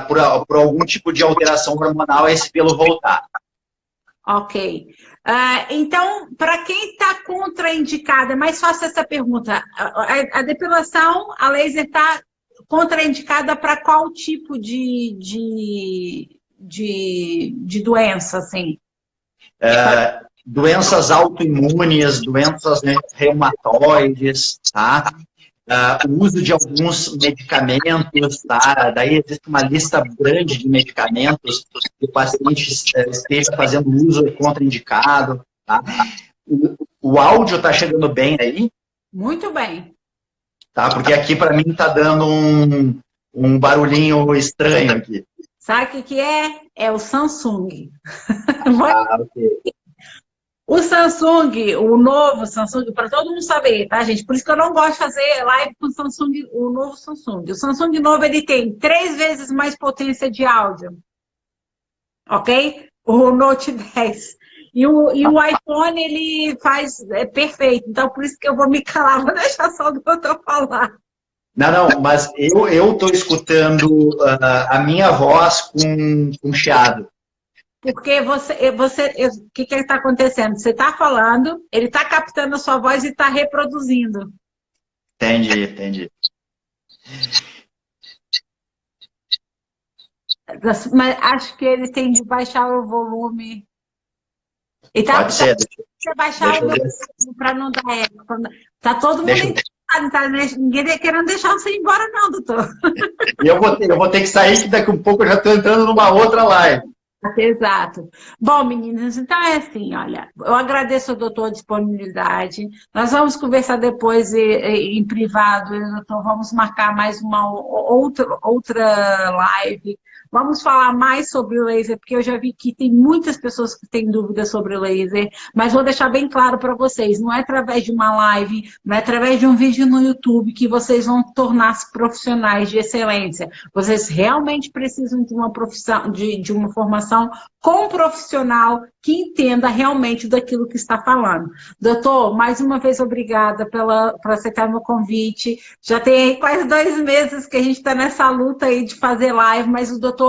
por algum tipo de alteração hormonal, é esse pelo voltar. Ok. Então, para quem está contraindicado, é mais fácil essa pergunta. A depilação, a laser está contraindicada para qual tipo de doença, assim? Doenças autoimunes, doenças reumatoides, tá? O uso de alguns medicamentos, tá? Daí existe uma lista grande de medicamentos que o paciente esteja fazendo uso contraindicado, tá? O áudio está chegando bem aí? Muito bem. Tá, porque aqui para mim está dando um barulhinho estranho aqui. Sabe o que é? É o Samsung. Ok. O Samsung, o novo Samsung, para todo mundo saber, tá, gente? Por isso que eu não gosto de fazer live com o novo Samsung. O Samsung novo, ele tem 3 vezes mais potência de áudio. Ok? O Note 10. E o iPhone, ele faz perfeito. Então, por isso que eu vou me calar, vou deixar só o doutor falar. Não, mas eu tô escutando a minha voz com chiado. Porque o que que está acontecendo? Você está falando, ele está captando a sua voz e está reproduzindo. Entendi. Mas acho que ele tem de baixar o volume. E tá, Pode ser. você baixar Deixa o eu meu ver. para não dar eco. Tá todo mundo Deixa, interessado, tá, né? Ninguém querendo deixar você ir embora, não, doutor. e eu vou ter que sair, que daqui a pouco eu já estou entrando numa outra live. Exato. Bom, meninas, então é assim, olha, eu agradeço ao doutor a disponibilidade. Nós vamos conversar depois em privado, doutor, vamos marcar mais uma outra live. Vamos falar mais sobre o laser, porque eu já vi que tem muitas pessoas que têm dúvidas sobre o laser, mas vou deixar bem claro para vocês, não é através de uma live, não é através de um vídeo no YouTube que vocês vão tornar-se profissionais de excelência. Vocês realmente precisam de uma profissão, de uma formação com um profissional que entenda realmente daquilo que está falando. Doutor, mais uma vez obrigada por aceitar meu convite. Já tem quase 2 meses que a gente está nessa luta aí de fazer live, mas o doutor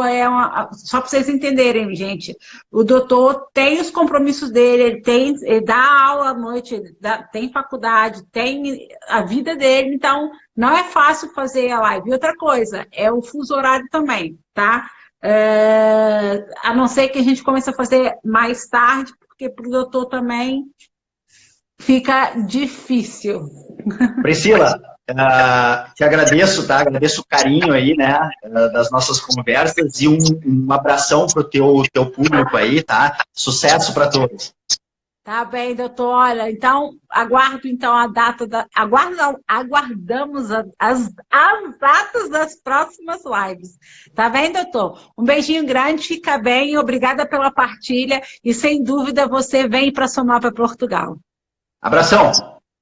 só para vocês entenderem, gente, o doutor tem os compromissos dele, ele dá aula à noite, tem faculdade, tem a vida dele, então não é fácil fazer a live. E outra coisa, é o fuso horário também, tá? A não ser que a gente comece a fazer mais tarde, porque para o doutor também fica difícil. Priscila, te agradeço, tá? Agradeço o carinho aí, né, das nossas conversas e um abração pro teu público aí, tá? Sucesso para todos. Tá bem, doutor. Olha, então, aguardo então a data aguardamos as datas das próximas lives. Tá bem, doutor? Um beijinho grande, fica bem, obrigada pela partilha e sem dúvida você vem para somar para Portugal. Abração.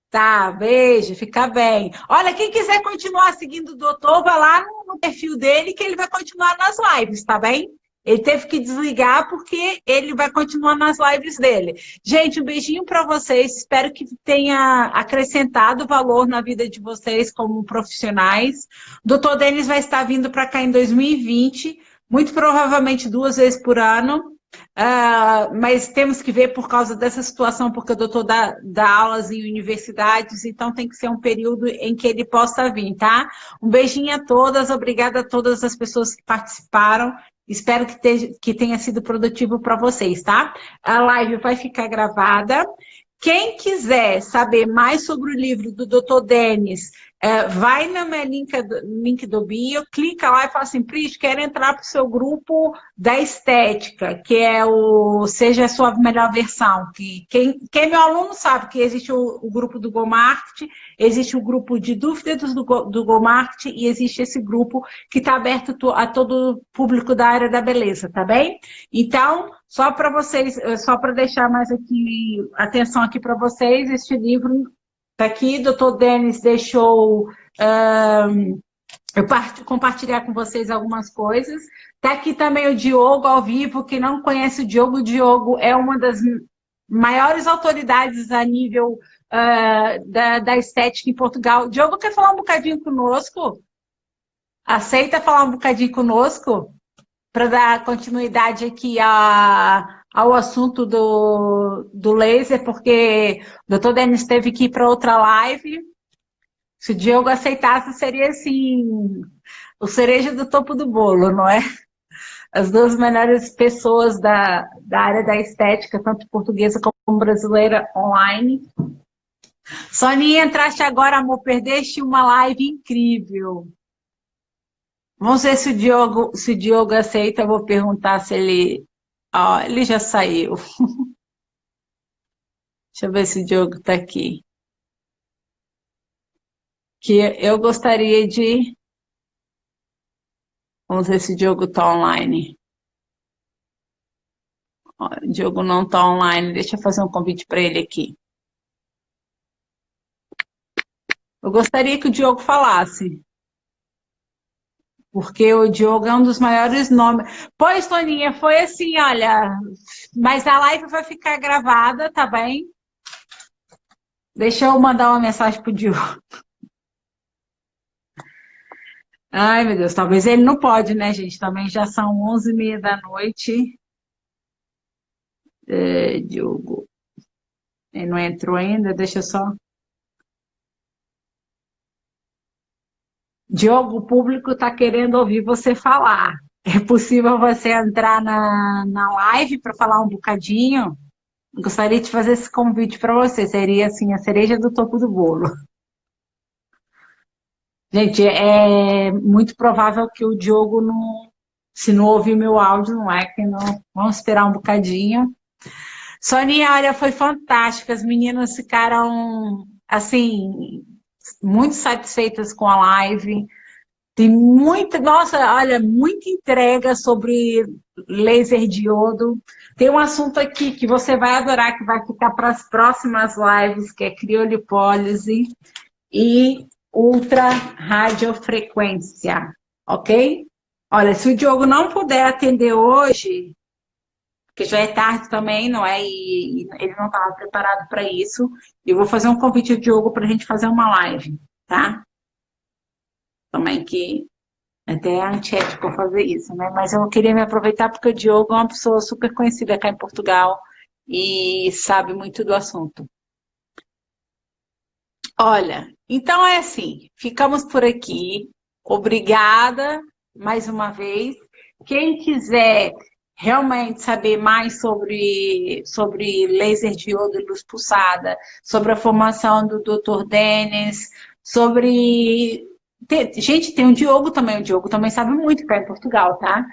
Tá, beijo, fica bem. Olha, quem quiser continuar seguindo o doutor, vai lá no perfil dele que ele vai continuar nas lives, tá bem? Ele teve que desligar porque ele vai continuar nas lives dele. Gente, um beijinho para vocês. Espero que tenha acrescentado valor na vida de vocês como profissionais. O doutor Denis vai estar vindo para cá em 2020, muito provavelmente 2 vezes por ano. Mas temos que ver por causa dessa situação, porque o doutor dá aulas em universidades, então tem que ser um período em que ele possa vir, tá? Um beijinho a todas, obrigada a todas as pessoas que participaram. Espero que tenha sido produtivo para vocês, tá? A live vai ficar gravada. Quem quiser saber mais sobre o livro do Dr. Denis, vai no meu link do bio, clica lá e fala assim, Pris, quero entrar para o seu grupo da estética, que é o Seja a Sua Melhor Versão. Quem é meu aluno sabe que existe o grupo do Go Marketing, existe o grupo de dúvidas do Go Marketing e existe esse grupo que está aberto a todo o público da área da beleza, tá bem? Então, só para vocês, só para deixar mais aqui, atenção aqui para vocês, este livro está aqui, Dr. Denis deixou eu compartilhar com vocês algumas coisas. Está aqui também o Diogo ao vivo, quem não conhece o Diogo é uma das maiores autoridades a nível da estética em Portugal. Diogo, quer falar um bocadinho conosco? Aceita falar um bocadinho conosco? Para dar continuidade aqui ao assunto do laser, porque o Dr. Denis teve que ir para outra live. Se o Diogo aceitasse, seria assim, o cereja do topo do bolo, não é? As 2 melhores pessoas da área da estética, tanto portuguesa como brasileira, online. Soninha, entraste agora, amor, perdeste uma live incrível. Vamos ver se o Diogo aceita. Eu vou perguntar se ele... ele já saiu. Deixa eu ver se o Diogo está aqui. Que eu gostaria de... Vamos ver se o Diogo está online. O Diogo não está online. Deixa eu fazer um convite para ele aqui. Eu gostaria que o Diogo falasse. Porque o Diogo é um dos maiores nomes. Pois, Toninha, foi assim, olha, mas a live vai ficar gravada, tá bem? Deixa eu mandar uma mensagem pro Diogo. Ai, meu Deus, talvez ele não pode, né, gente? Também já são 11h30 da noite. Diogo, ele não entrou ainda, deixa eu só. Diogo, o público está querendo ouvir você falar. É possível você entrar na live para falar um bocadinho? Gostaria de fazer esse convite para você. Seria assim a cereja do topo do bolo. Gente, é muito provável que o Diogo não, se não ouvir meu áudio, não é que não. Vamos esperar um bocadinho. Sonia, olha, foi fantástico. As meninas ficaram assim muito satisfeitas com a live. Tem muita, nossa, olha, muita entrega sobre laser diodo. Tem um assunto aqui que você vai adorar, que vai ficar para as próximas lives, que é criolipólise e ultraradiofrequência, ok? Olha, se o Diogo não puder atender hoje, porque já é tarde também, não é? E ele não estava preparado para isso, eu vou fazer um convite ao Diogo para a gente fazer uma live, tá? Também que até é antiético fazer isso, né? Mas eu queria me aproveitar porque o Diogo é uma pessoa super conhecida cá em Portugal e sabe muito do assunto. Olha, então é assim, ficamos por aqui. Obrigada mais uma vez. Quem quiser realmente saber mais sobre laser diodo e luz pulsada, sobre a formação do Dr. Denis, sobre gente, tem o Diogo também sabe muito cá em Portugal, tá?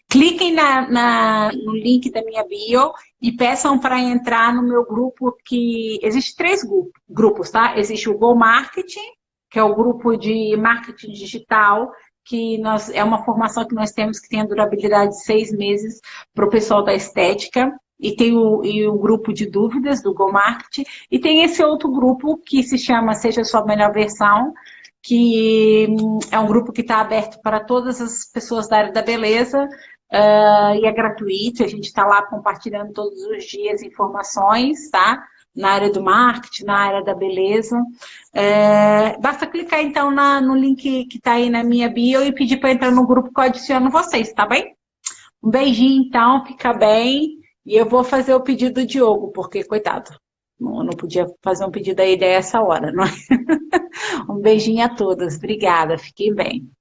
Cliquem no link da minha bio e peçam para entrar no meu grupo, que existe 3 grupos, tá? Existe o Go Marketing, que é o grupo de marketing digital, que é uma formação que nós temos que tem a durabilidade de 6 meses para o pessoal da estética. E tem o grupo de dúvidas do Go Marketing, e tem esse outro grupo que se chama Seja a Sua Melhor Versão, que é um grupo que está aberto para todas as pessoas da área da beleza, e é gratuito, a gente está lá compartilhando todos os dias informações, tá? Na área do marketing, na área da beleza. Basta clicar então no link que está aí na minha bio e pedir para entrar no grupo que eu adiciono vocês, tá bem? Um beijinho então, fica bem. E eu vou fazer o pedido do Diogo, porque, coitado, não podia fazer um pedido a ele a essa hora, não é? Um beijinho a todas, obrigada, fiquem bem.